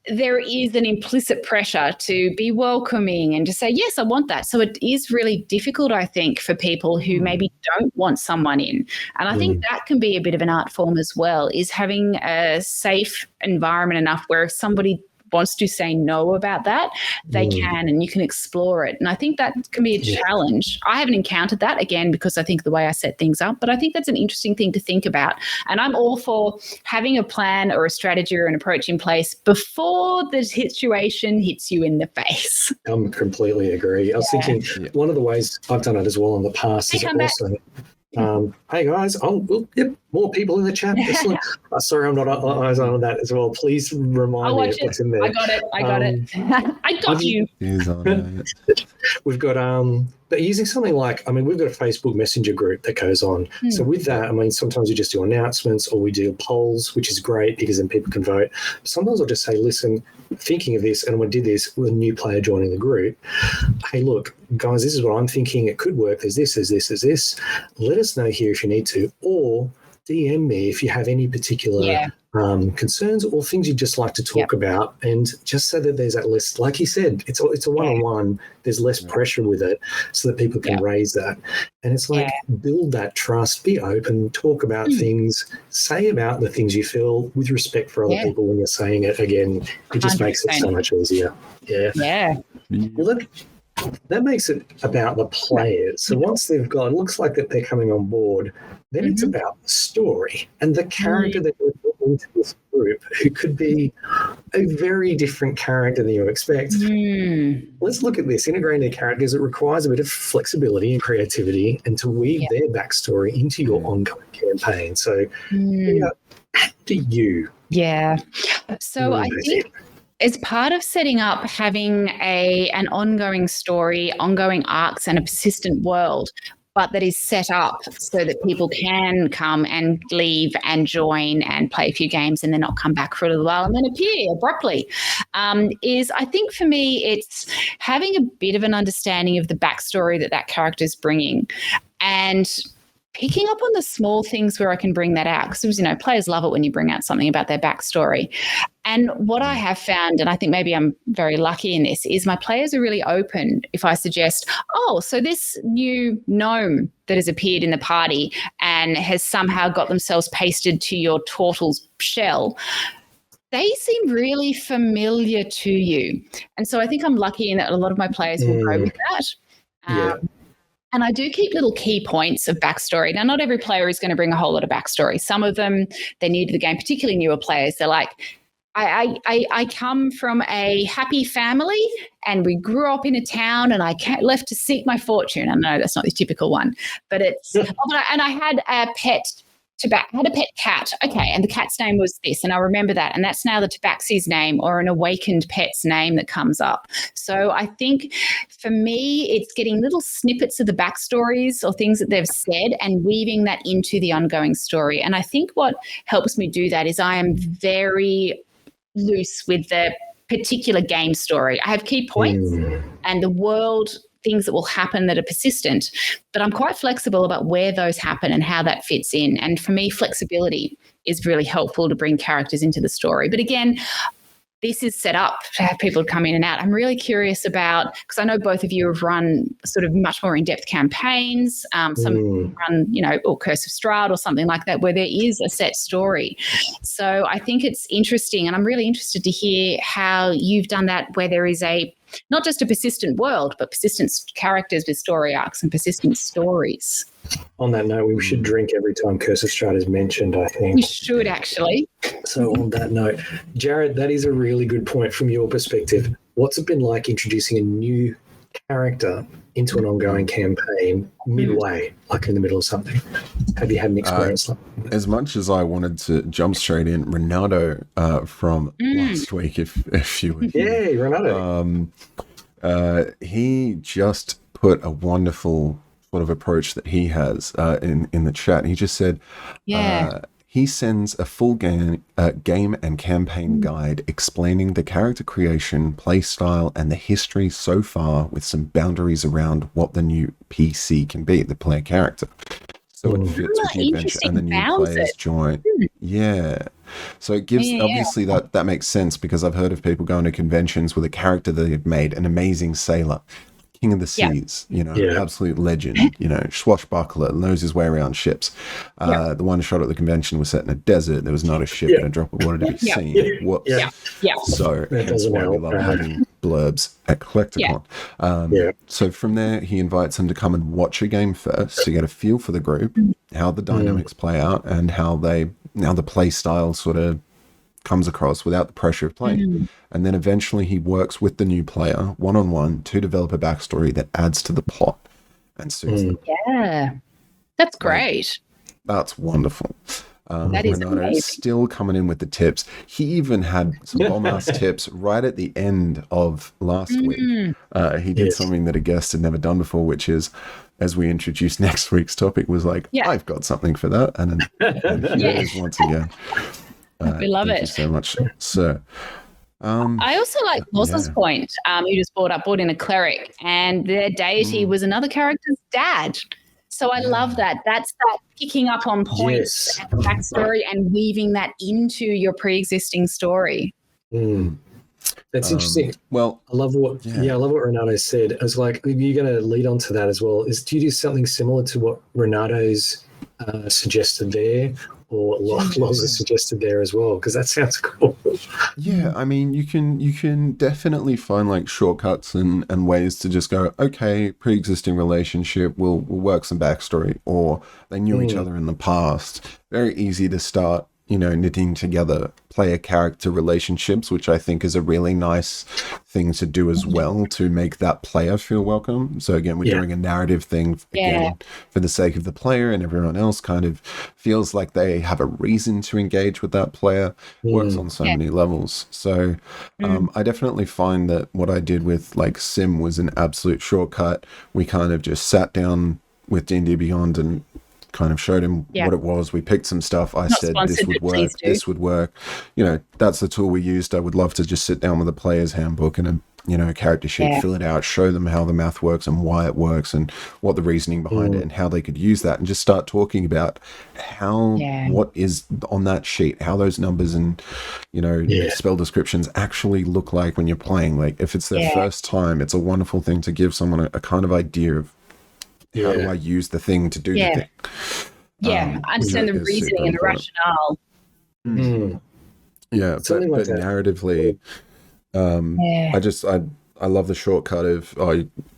[SPEAKER 2] there is an implicit pressure to be welcoming and to say, yes, I want that. So it is really difficult, I think, for people who maybe don't want someone in. And I think that can be a bit of an art form as well, is having a safe environment enough where if somebody wants to say no about that, they can, and you can explore it. And I think that can be a challenge. I haven't encountered that, again, because I think the way I set things up, but I think that's an interesting thing to think about. And I'm all for having a plan or a strategy or an approach in place before the situation hits you in the face.
[SPEAKER 1] I completely agree. I was thinking one of the ways I've done it as well in the past is also... hey guys, we'll get more people in the chat. Sorry, I'm not eyes on that as well. Please remind me of what's in there.
[SPEAKER 2] I got it. I got you.
[SPEAKER 1] We've got but using something like, we've got a Facebook Messenger group that goes on. So with that, sometimes we just do announcements or we do polls, which is great because then people can vote. Sometimes I'll just say, listen, thinking of this, and we did this with a new player joining the group. Hey, look, guys, this is what I'm thinking. It could work. There's this, there's this, there's this. Let us know here if you need to, or DM me if you have any particular concerns or things you'd just like to talk about, and just so that there's that list. Like you said, it's a one-on-one. There's less pressure with it, so that people can raise that. And it's like build that trust, be open, talk about things, say about the things you feel with respect for other people when you're saying it. Again, it just 100%. Makes it so much easier. Yeah. Well, that makes it about the players. So once they've gone, looks like that they're coming on board, then it's about the story and the character that you're bringing into this group, who could be a very different character than you expect. Let's look at this. Integrating their characters, it requires a bit of flexibility and creativity, and to weave their backstory into your ongoing campaign. So how do you?
[SPEAKER 2] So I think it's part of setting up having an ongoing story, ongoing arcs, and a persistent world, but that is set up so that people can come and leave and join and play a few games and then not come back for a little while and then appear abruptly. I think for me, it's having a bit of an understanding of the backstory that character's bringing, and picking up on the small things where I can bring that out, because players love it when you bring out something about their backstory. And what I have found, and I think maybe I'm very lucky in this, is my players are really open if I suggest, so this new gnome that has appeared in the party and has somehow got themselves pasted to your turtle's shell, they seem really familiar to you. And so I think I'm lucky in that a lot of my players will go with that. And I do keep little key points of backstory. Now, not every player is going to bring a whole lot of backstory. Some of them, they're new to the game, particularly newer players. They're like, I come from a happy family, and we grew up in a town, and I left to seek my fortune. I know that's not the typical one, but it's and I had a pet. I had a pet cat. Okay. And the cat's name was this. And I remember that. And that's now the Tabaxi's name, or an awakened pet's name that comes up. So I think for me, it's getting little snippets of the backstories or things that they've said and weaving that into the ongoing story. And I think what helps me do that is I am very loose with the particular game story. I have key points and the world, things that will happen that are persistent, but I'm quite flexible about where those happen and how that fits in. And for me, flexibility is really helpful to bring characters into the story. But again, this is set up to have people come in and out. I'm really curious about, because I know both of you have run sort of much more in-depth campaigns. Some run, or Curse of Strahd or something like that, where there is a set story. So I think it's interesting, and I'm really interested to hear how you've done that, where there is not just a persistent world, but persistent characters with story arcs and persistent stories.
[SPEAKER 1] On that note, we should drink every time Curse of Strahd is mentioned, I think.
[SPEAKER 2] We should, actually.
[SPEAKER 1] So on that note, Jared, that is a really good point from your perspective. What's it been like introducing a new character into an ongoing campaign midway, like in the middle of something? Have you had an experience like that?
[SPEAKER 3] As much as I wanted to jump straight in, Renato from last week, if you were here.
[SPEAKER 1] Yeah, Renato.
[SPEAKER 3] He just put a wonderful sort of approach that he has in the chat. He just said, he sends a full game and campaign guide explaining the character creation, play style, and the history so far, with some boundaries around what the new PC can be, the player character. So it fits with the adventure and the new players join. Yeah. So it gives, obviously that makes sense, because I've heard of people going to conventions with a character that they've made, an amazing sailor, King of the Seas, absolute legend, swashbuckler, knows his way around ships. The one shot at the convention was set in a desert. There was not a ship and a drop of water to be seen. Whoops. So that's why we love having blurbs at Collecticon. So from there, he invites them to come and watch a game first to get a feel for the group, how the dynamics play out, and how the play style sort of comes across without the pressure of playing. And then eventually he works with the new player one-on-one to develop a backstory that adds to the plot and suits them.
[SPEAKER 2] Yeah, that's great.
[SPEAKER 3] That's wonderful.
[SPEAKER 2] That is
[SPEAKER 3] Renato's still coming in with the tips. He even had some bomb-ass tips right at the end of last week. He did something that a guest had never done before, which is, as we introduced next week's topic, was like, I've got something for that. And here it is once again.
[SPEAKER 2] We love it.
[SPEAKER 3] Thank you so much, sir.
[SPEAKER 2] I also like Lawson's point. You just brought in a cleric, and their deity was another character's dad. So I love that. That's that picking up on points and backstory and weaving that into your pre-existing story.
[SPEAKER 1] That's interesting.
[SPEAKER 3] Well,
[SPEAKER 1] I love what I love what Renato said. I was like, you're going to lead on to that as well. Do you do something similar to what Renato's suggested there? Or Loz has suggested there as well, because that sounds cool.
[SPEAKER 3] Yeah, I mean, you can definitely find like shortcuts and ways to just go, okay, pre-existing relationship, we'll work some backstory, or they knew each other in the past. Very easy to start, knitting together player character relationships, which I think is a really nice thing to do as well, to make that player feel welcome. So again, we're doing a narrative thing again for the sake of the player, and everyone else kind of feels like they have a reason to engage with that player. Works on so many levels. So I definitely find that what I did with like Sim was an absolute shortcut. We kind of just sat down with D&D Beyond and kind of showed him what it was. We picked some stuff. I said this would work, this would work. That's the tool we used. I would love to just sit down with a player's handbook and a character sheet, fill it out, show them how the math works and why it works and what the reasoning behind it and how they could use that, and just start talking about what is on that sheet, how those numbers and spell descriptions actually look like when you're playing. Like if it's their first time, it's a wonderful thing to give someone a kind of idea of how do I use the thing to do the thing.
[SPEAKER 2] Understand the reasoning and the rationale.
[SPEAKER 3] Yeah, but narratively, I love the shortcut of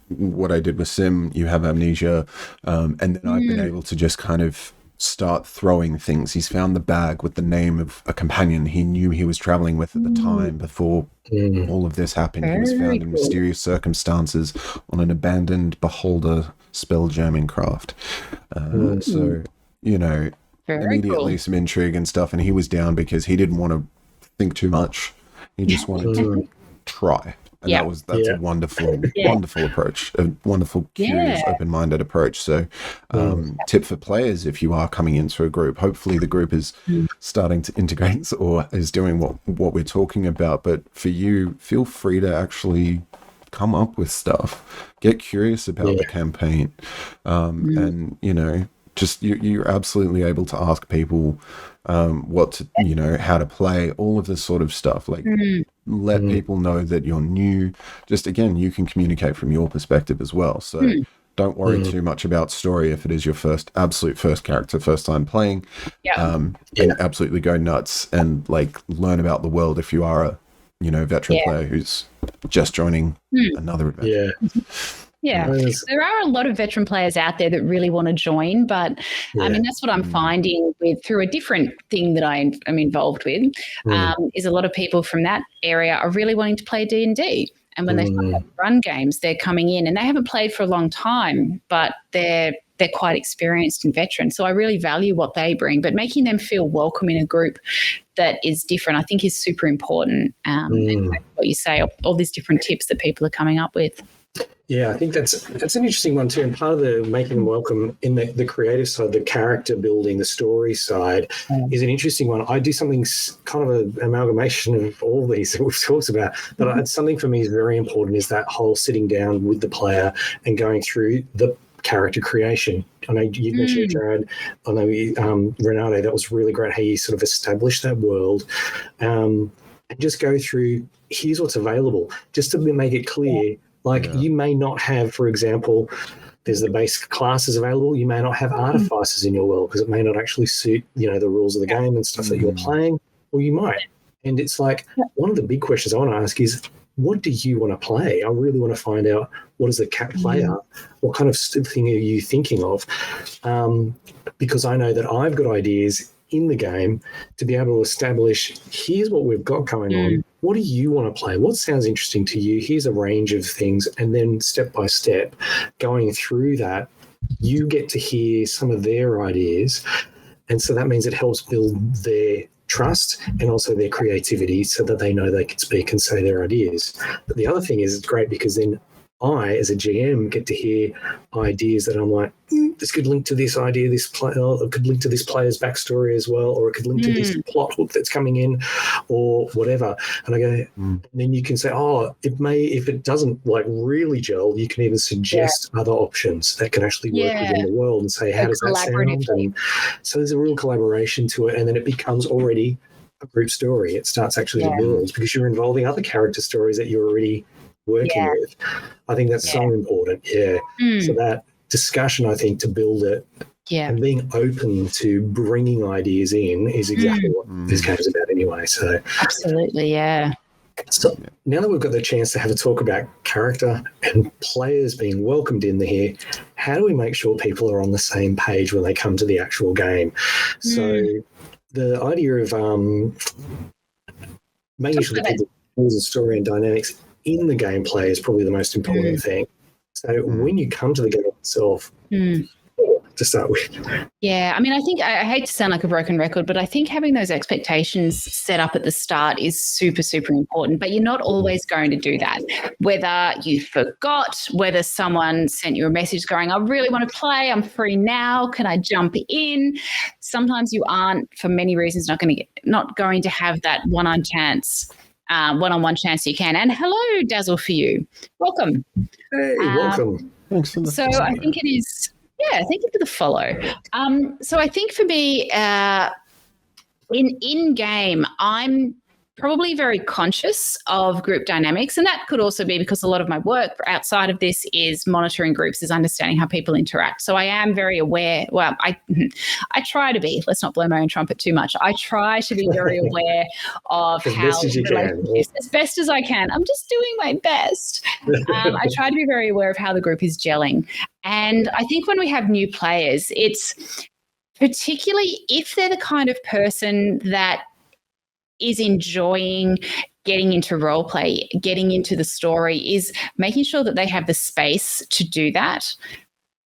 [SPEAKER 3] what I did with Sim. You have amnesia, and then I've been able to just kind of start throwing things. He's found the bag with the name of a companion he knew he was traveling with at the time before all of this happened. He was found in mysterious circumstances on an abandoned beholder spell jamming craft. So, you know, immediately some intrigue and stuff, and he was down because he didn't want to think too much. He just wanted to try. And that's a wonderful approach, a wonderful, curious, open-minded approach. So tip for players, if you are coming into a group, hopefully the group is starting to integrate or is doing what we're talking about. But for you, feel free to actually come up with stuff, get curious about the campaign. And, you know, just you're absolutely able to ask people what to, you know, how to play, all of this sort of stuff. Like, let people know that you're new. Just, again, you can communicate from your perspective as well. So don't worry too much about story if it is your absolute first character, first time playing. And absolutely go nuts and, like, learn about the world if you are a, you know, veteran player who's just joining another adventure.
[SPEAKER 2] Yeah, there are a lot of veteran players out there that really want to join, but I mean, that's what I'm finding through a different thing that I am involved with, is a lot of people from that area are really wanting to play D&D. And when they find out run games, they're coming in and they haven't played for a long time, but they're quite experienced and veteran. So I really value what they bring, but making them feel welcome in a group that is different, I think, is super important. And what you say, all these different tips that people are coming up with.
[SPEAKER 1] Yeah, I think that's an interesting one too. And part of the making them welcome in the creative side, the character building, the story side is an interesting one. I do something kind of an amalgamation of all these that we've talked about, but something for me is very important is that whole sitting down with the player and going through the character creation. I know you mentioned it, Jared. I know Renato, that was really great how you sort of established that world and just go through, here's what's available, just to make it clear. Like you may not have, for example, there's the base classes available. You may not have artificers in your world because it may not actually suit, you know, the rules of the game and stuff that you're playing, or you might. And it's like one of the big questions I want to ask is, what do you want to play? I really want to find out, what is the player? What kind of thing are you thinking of? Because I know that I've got ideas in the game to be able to establish, here's what we've got going on. What do you want to play? What sounds interesting to you? Here's a range of things. And then step by step, going through that, you get to hear some of their ideas. And so that means it helps build their trust and also their creativity so that they know they can speak and say their ideas. But the other thing is, it's great because then I, as a GM, get to hear ideas that I'm like, this could link to this idea, it could link to this player's backstory as well, or it could link to this plot hook that's coming in, or whatever. And I go, and then you can say, it may, if it doesn't like really gel, you can even suggest other options that can actually work within the world and say, how does that sound? And so there's a real collaboration to it, and then it becomes already a group story. It starts actually to build because you're involving other character stories that you're already working with. I think that's so important. So that discussion, I think, to build it and being open to bringing ideas in is exactly what this game is about anyway. So
[SPEAKER 2] absolutely,
[SPEAKER 1] So now that we've got the chance to have a talk about character and players being welcomed in here, how do we make sure people are on the same page when they come to the actual game? So the idea of making sure that people know the story and dynamics in the gameplay is probably the most important thing. So when you come to the game itself, to start with.
[SPEAKER 2] Yeah, I mean, I think I hate to sound like a broken record, but I think having those expectations set up at the start is super, super important. But you're not always going to do that. Whether you forgot, whether someone sent you a message going, I really want to play, I'm free now, can I jump in? Sometimes you aren't, for many reasons, not going to have that one-on-one chance you can. And hello, Dazzle for you. Welcome.
[SPEAKER 1] Hey, welcome.
[SPEAKER 3] Thanks for the
[SPEAKER 2] follow. I think it is, thank you for the follow. So I think for me, in-game, I'm probably very conscious of group dynamics, and that could also be because a lot of my work outside of this is monitoring groups, is understanding how people interact. So I am very aware. Well, I try to be. Let's not blow my own trumpet too much. I try to be very aware of how as best as I can. I'm just doing my best. I try to be very aware of how the group is gelling, and I think when we have new players, particularly if they're the kind of person that is enjoying getting into role play, getting into the story, is making sure that they have the space to do that.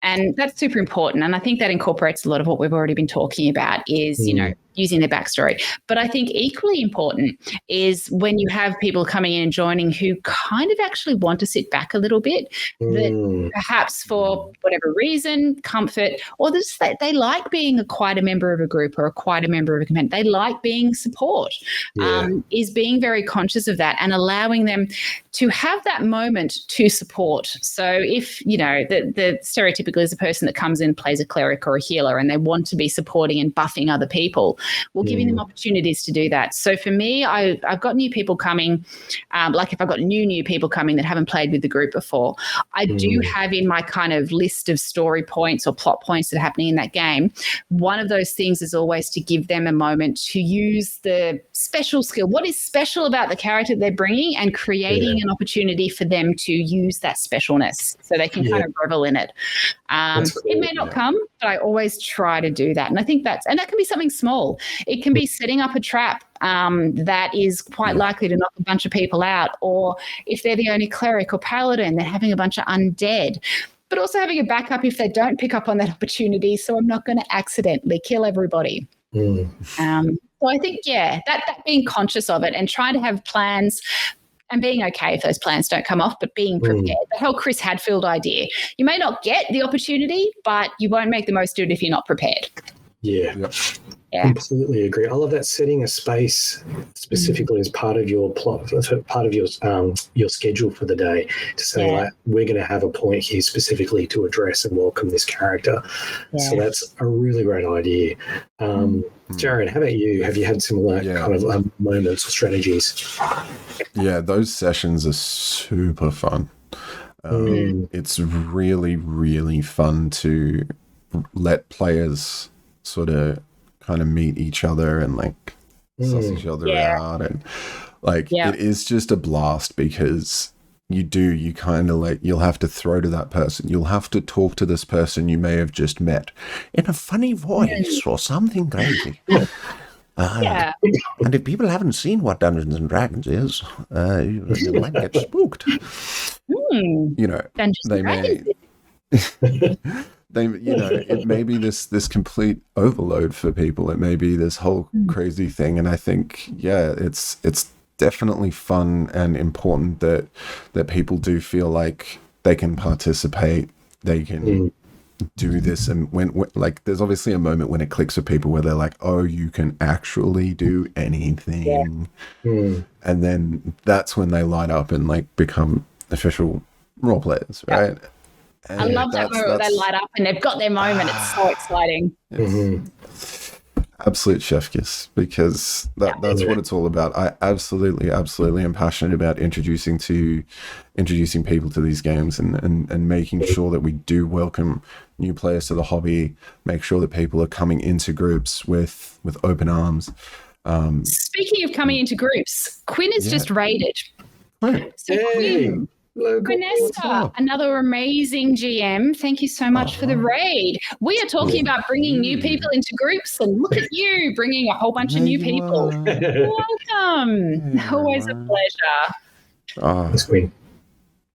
[SPEAKER 2] And that's super important. And I think that incorporates a lot of what we've already been talking about is, using their backstory. But I think equally important is when you have people coming in and joining who kind of actually want to sit back a little bit, that perhaps for whatever reason, comfort, or this, they like being a quieter member of a group or a quieter member of a community. They like being support, is being very conscious of that and allowing them to have that moment to support. So if, the stereotypical is a person that comes in, plays a cleric or a healer, and they want to be supporting and buffing other people, we're giving them opportunities to do that. So for me, I've got new people coming, like if I've got new people coming that haven't played with the group before, I do have in my kind of list of story points or plot points that are happening in that game, one of those things is always to give them a moment to use the special skill. What is special about the character they're bringing, and creating an opportunity for them to use that specialness so they can kind of revel in it. It may not come, but I always try to do that. And I think that can be something small. It can be setting up a trap that is quite likely to knock a bunch of people out, or if they're the only cleric or paladin, they're having a bunch of undead, but also having a backup if they don't pick up on that opportunity, so I'm not going to accidentally kill everybody. So I think, that being conscious of it and trying to have plans and being okay if those plans don't come off, but being prepared. The whole Chris Hadfield idea. You may not get the opportunity, but you won't make the most of it if you're not prepared.
[SPEAKER 1] Yeah. Completely agree. I love that, setting a space specifically as part of your plot, part of your schedule for the day, to say like, we're going to have a point here specifically to address and welcome this character. So that's a really great idea. Jaron, how about you? Have you had similar kind of moments or strategies?
[SPEAKER 3] Yeah, those sessions are super fun. It's really, really fun to let players sort of kind of meet each other and like suss each other out, and like it is just a blast, because you kind of like, you'll have to throw to that person, you'll have to talk to this person you may have just met in a funny voice or something crazy. And if people haven't seen what Dungeons and Dragons is, you might get spooked. They may it may be this complete overload for people. It may be this whole crazy thing. And I think, it's definitely fun and important that people do feel like they can participate, they can do this. And when like, there's obviously a moment when it clicks for people where they're like, oh, you can actually do anything. And then that's when they light up and like become official role players, right?
[SPEAKER 2] I love that moment where they light up and they've got their moment. It's so exciting.
[SPEAKER 3] Absolute chef kiss, because that's what it's all about. I absolutely am passionate about introducing people to these games and making sure that we do welcome new players to the hobby, make sure that people are coming into groups with open arms.
[SPEAKER 2] Speaking of coming into groups, Quinn has just raided. So Quinn, Vanessa, another amazing GM. Thank you so much for the raid. We are talking about bringing new people into groups, and look at you bringing a whole bunch of new people. Welcome. Always a pleasure.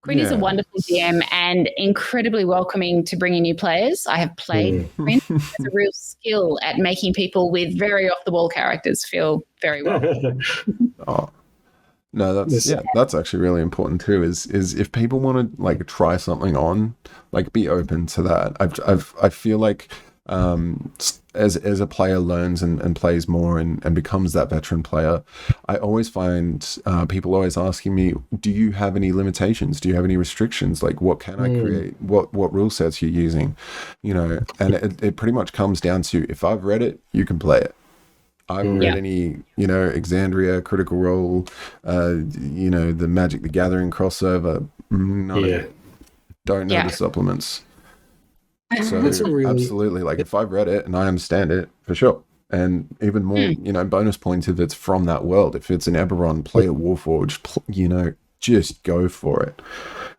[SPEAKER 2] Quinn is a wonderful GM and incredibly welcoming to bringing new players. I have played Quinn. Has a real skill at making people with very off-the-wall characters feel very well.
[SPEAKER 3] No, that's actually really important too. Is if people want to like try something on, like be open to that. I feel like as a player learns and plays more and becomes that veteran player, I always find people always asking me, do you have any limitations? Do you have any restrictions? Like, what can I create? What rule sets you're using? And it pretty much comes down to, if I've read it, you can play it. I haven't read any, Exandria, Critical Role, the Magic the Gathering crossover. Don't know the supplements. So absolutely, like if I've read it and I understand it, for sure. And even more, bonus points if it's from that world. If it's an Eberron, play a Warforged, just go for it.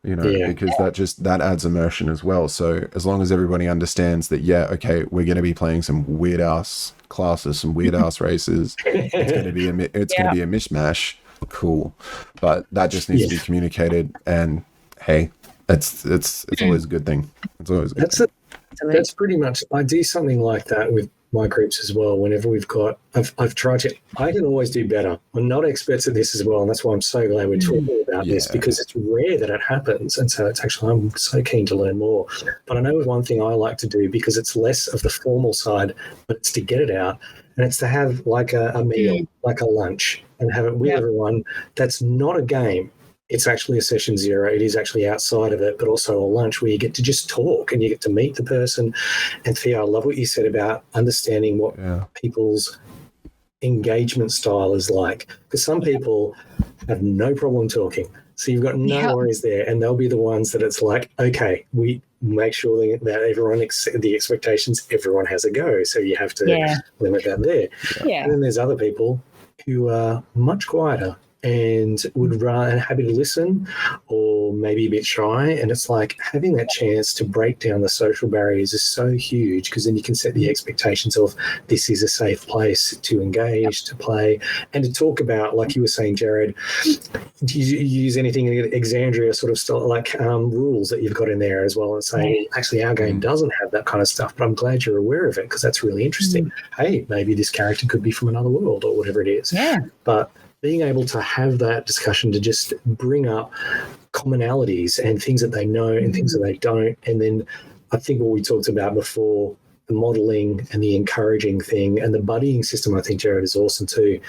[SPEAKER 3] because that adds immersion as well. So as long as everybody understands that, okay, we're going to be playing some weird ass classes, some weird ass races, it's going to be a mishmash. Cool, but that just needs to be communicated. And hey, it's always a good thing. It's always a good thing.
[SPEAKER 1] That's pretty much. I do something like that with my groups as well. Whenever we've got, I've tried to. I can always do better. I'm not experts at this as well, and that's why I'm so glad we're talking about this, because it's rare that it happens, and so it's actually, I'm so keen to learn more. But I know one thing I like to do, because it's less of the formal side, but it's to get it out, and it's to have like a meal, like a lunch, and have it with everyone. That's not a game. It's actually a session zero. It is actually outside of it, but also a lunch where you get to just talk and you get to meet the person. And Thea, I love what you said about understanding what people's engagement style is like. Because some people have no problem talking. So you've got no worries there. And they'll be the ones that it's like, okay, we make sure that everyone, the expectations, everyone has a go. So you have to limit that there. Yeah. And then there's other people who are much quieter and would rather happy to listen, or maybe a bit shy. And it's like having that chance to break down the social barriers is so huge, because then you can set the expectations of this is a safe place to engage, to play, and to talk about, like you were saying, Jared, do you use anything in Exandria sort of style, like rules that you've got in there as well, and saying, actually, our game doesn't have that kind of stuff, but I'm glad you're aware of it, because that's really interesting. Hey, maybe this character could be from another world or whatever it is. Yeah. But being able to have that discussion to just bring up commonalities and things that they know and things that they don't. And then I think what we talked about before, the modeling and the encouraging thing and the buddying system, I think, Jared, is awesome too.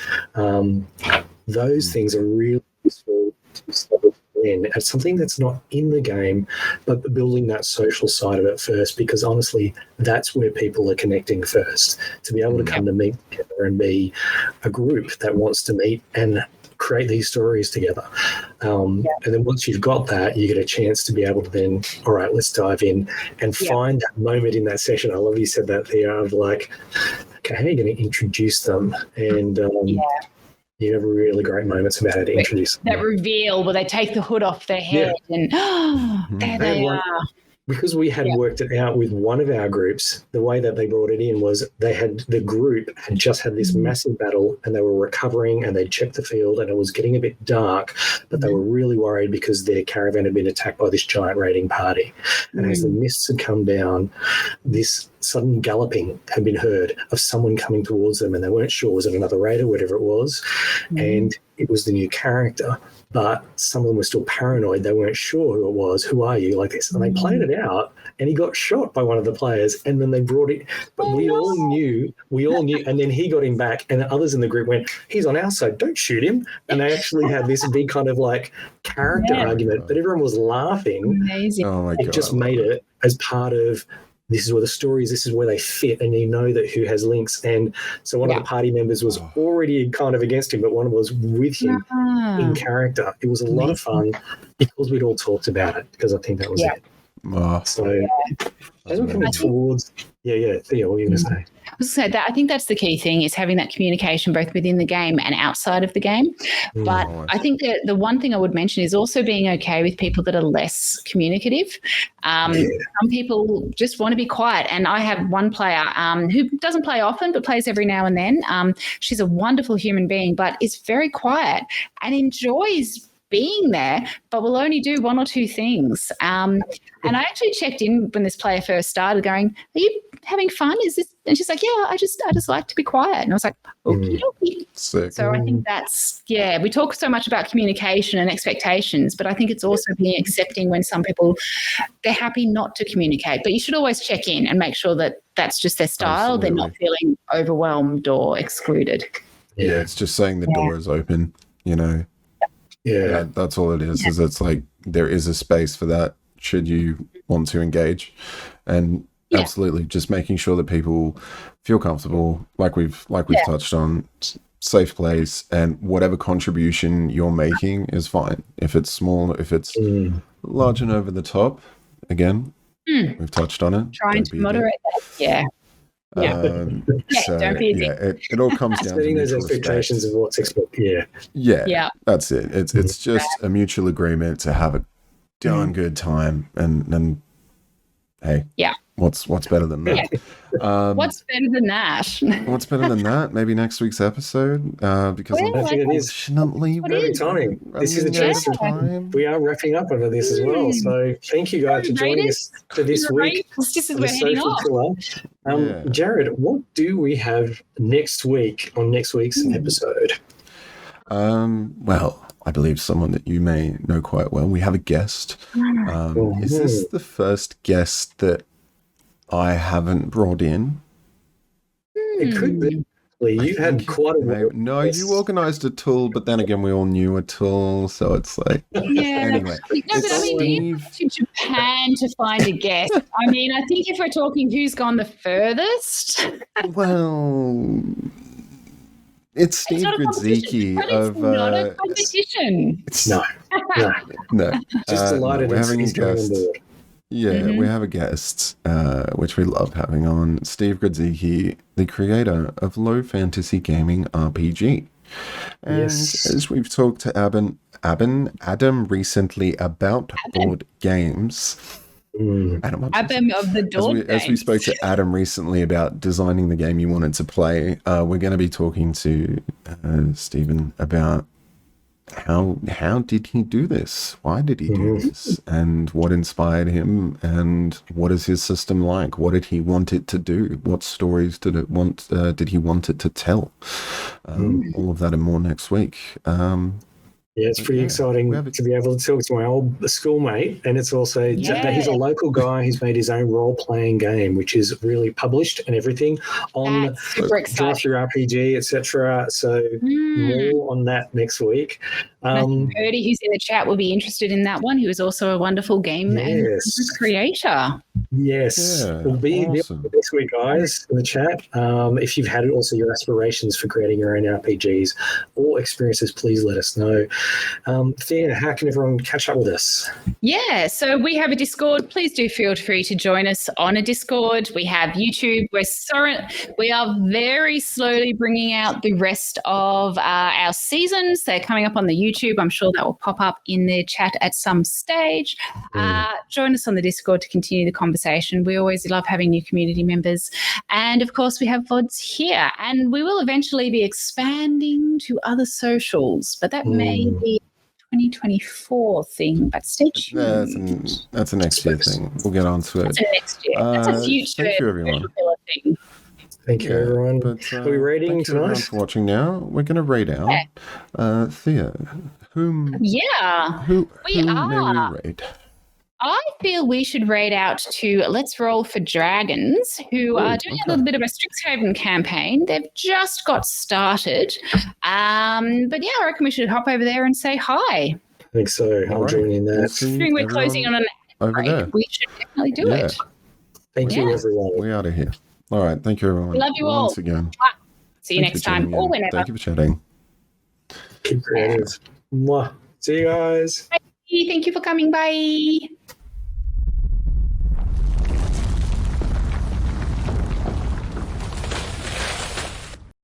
[SPEAKER 1] Those things are really useful to start in. It's something that's not in the game, but building that social side of it first, because honestly, that's where people are connecting first, to be able to come to meet together and be a group that wants to meet and create these stories together. And then once you've got that, you get a chance to be able to then, all right, let's dive in and find that moment in that session. I love you said that there, of like, okay, how are you going to introduce them? And you have really great moments about how to introduce them.
[SPEAKER 2] That reveal where they take the hood off their head and there they are.
[SPEAKER 1] Because we had worked it out with one of our groups, the way that they brought it in was the group had just had this massive battle, and they were recovering, and they'd checked the field, and it was getting a bit dark, but they were really worried because their caravan had been attacked by this giant raiding party. And as the mists had come down, this sudden galloping had been heard of someone coming towards them, and they weren't sure, was it another raider, whatever it was, and it was the new character. But some of them were still paranoid. They weren't sure who it was. Who are you? Like this. And they played it out, and he got shot by one of the players, and then they brought it. But we all knew. And then he got him back, and the others in the group went, he's on our side, don't shoot him. And they actually had this big kind of like character argument, but everyone was laughing.
[SPEAKER 2] Amazing.
[SPEAKER 3] Oh my God.
[SPEAKER 1] It just made it as part of, this is where the stories, this is where they fit, and you know that who has links. And so one of the party members was already kind of against him, but one was with him in character. It was a lot of fun because we'd all talked about it, because I think that was it. So as we're coming towards, Thea, what are you going to say?
[SPEAKER 2] I was going to say that I think that's the key thing, is having that communication both within the game and outside of the game. But I think that the one thing I would mention is also being okay with people that are less communicative. Some people just want to be quiet. And I have one player who doesn't play often but plays every now and then. She's a wonderful human being, but is very quiet and enjoys being there, but will only do one or two things. And I actually checked in when this player first started, going, "Are you having fun? Is this?" And she's like, "Yeah, I just like to be quiet." And I was like, "Okie dokie." So I think that's we talk so much about communication and expectations, but I think it's also being accepting when some people, they're happy not to communicate. But you should always check in and make sure that that's just their style. Absolutely. They're not feeling overwhelmed or excluded.
[SPEAKER 3] Yeah, it's just saying the door is open, you know. Yeah, that's all it is. Is it's like there is a space for that should you want to engage, and absolutely just making sure that people feel comfortable, like we've touched on, safe place, and whatever contribution you're making is fine. If it's small, if it's large and over the top, again, we've touched on it.
[SPEAKER 2] Trying to moderate that, don't be
[SPEAKER 3] it all comes down
[SPEAKER 1] setting
[SPEAKER 3] to
[SPEAKER 1] those expectations of what's expected.
[SPEAKER 3] Yeah, that's it. It's just a mutual agreement to have a darn good time. And hey,
[SPEAKER 2] yeah.
[SPEAKER 3] What's better than that?
[SPEAKER 2] What's better than that?
[SPEAKER 3] What's better than that? Maybe next week's episode, because
[SPEAKER 1] I think it is.
[SPEAKER 3] unfortunately,
[SPEAKER 1] Perfect timing. This is the chance to we are wrapping up over this as well. So thank you guys for joining us for this week.
[SPEAKER 2] Just as
[SPEAKER 1] The
[SPEAKER 2] we're heading
[SPEAKER 1] social
[SPEAKER 2] off.
[SPEAKER 1] pillar. Jared, what do we have next week on next week's episode?
[SPEAKER 3] Well, I believe someone that you may know quite well. We have a guest. Is this the first guest that I haven't brought in?
[SPEAKER 1] It could be. You've had quite a
[SPEAKER 3] No, you organised a tool, but then again, we all knew a tool, so it's like... Anyway.
[SPEAKER 2] No, but I mean, you went to Japan to find a guest. I mean, I think if we're talking who's gone the furthest...
[SPEAKER 3] Well... It's Steve Gradzicki of...
[SPEAKER 2] It's not a competition.
[SPEAKER 3] No.
[SPEAKER 1] Just delighted
[SPEAKER 3] we're having a guest.
[SPEAKER 1] On board.
[SPEAKER 3] Yeah, we have a guest, which we love having on, Steve Gradzicki, the creator of Low Fantasy Gaming RPG. And as we've talked to Adam recently about board games...
[SPEAKER 2] Adam of the Dawn
[SPEAKER 3] as we spoke to Adam recently about designing the game you wanted to play, we're going to be talking to Stephen about how did he do this? Why did he do this? And what inspired him? And what is his system like? What did he want it to do? What stories did he want it to tell? All of that and more next week.
[SPEAKER 1] Yeah, it's pretty exciting to be able to talk to my old schoolmate, and it's also that he's a local guy who's made his own role-playing game, which is really published and everything on Drive-Thru-RPG, etc. So more on that next week.
[SPEAKER 2] Birdie, who's in the chat, will be interested in that one. He was also a wonderful game and creator.
[SPEAKER 1] Yes, we'll be awesome. Next week, guys, in the chat. If you've had also your aspirations for creating your own RPGs or experiences, please let us know. Thea, how can everyone catch up with us?
[SPEAKER 2] Yeah, so we have a Discord. Please do feel free to join us on a Discord. We have YouTube. We are very slowly bringing out the rest of our seasons. They're coming up on the YouTube. I'm sure that will pop up in the chat at some stage. Join us on the Discord to continue the conversation. We always love having new community members. And, of course, we have VODs here. And we will eventually be expanding to other socials, but that may be a 2024 thing, but stay tuned.
[SPEAKER 3] That's a next year thing. We'll get on to it.
[SPEAKER 2] That's a next year. That's a future
[SPEAKER 3] thank you, everyone.
[SPEAKER 2] thing.
[SPEAKER 1] Thank you, everyone. Are we rating
[SPEAKER 3] thank you
[SPEAKER 1] tonight?
[SPEAKER 3] For watching now. We're going to rate out Thea. Whom?
[SPEAKER 2] Yeah,
[SPEAKER 3] who
[SPEAKER 2] we are.
[SPEAKER 3] May we rate?
[SPEAKER 2] I feel we should raid out to Let's Roll for Dragons, who are doing a little bit of a Strixhaven campaign. They've just got started. But yeah, I reckon we should hop over there and say hi.
[SPEAKER 1] I think so. I'll join in that.
[SPEAKER 2] Considering we're closing on an break, we should definitely do it.
[SPEAKER 1] Thank you, everyone.
[SPEAKER 3] We're out of here. All right. Thank you, everyone.
[SPEAKER 2] We love you all.
[SPEAKER 3] Once again.
[SPEAKER 2] See you next time or whenever.
[SPEAKER 3] Thank you for chatting.
[SPEAKER 1] Keep creative. Mwah. See you guys.
[SPEAKER 2] Bye. Thank you for coming. Bye.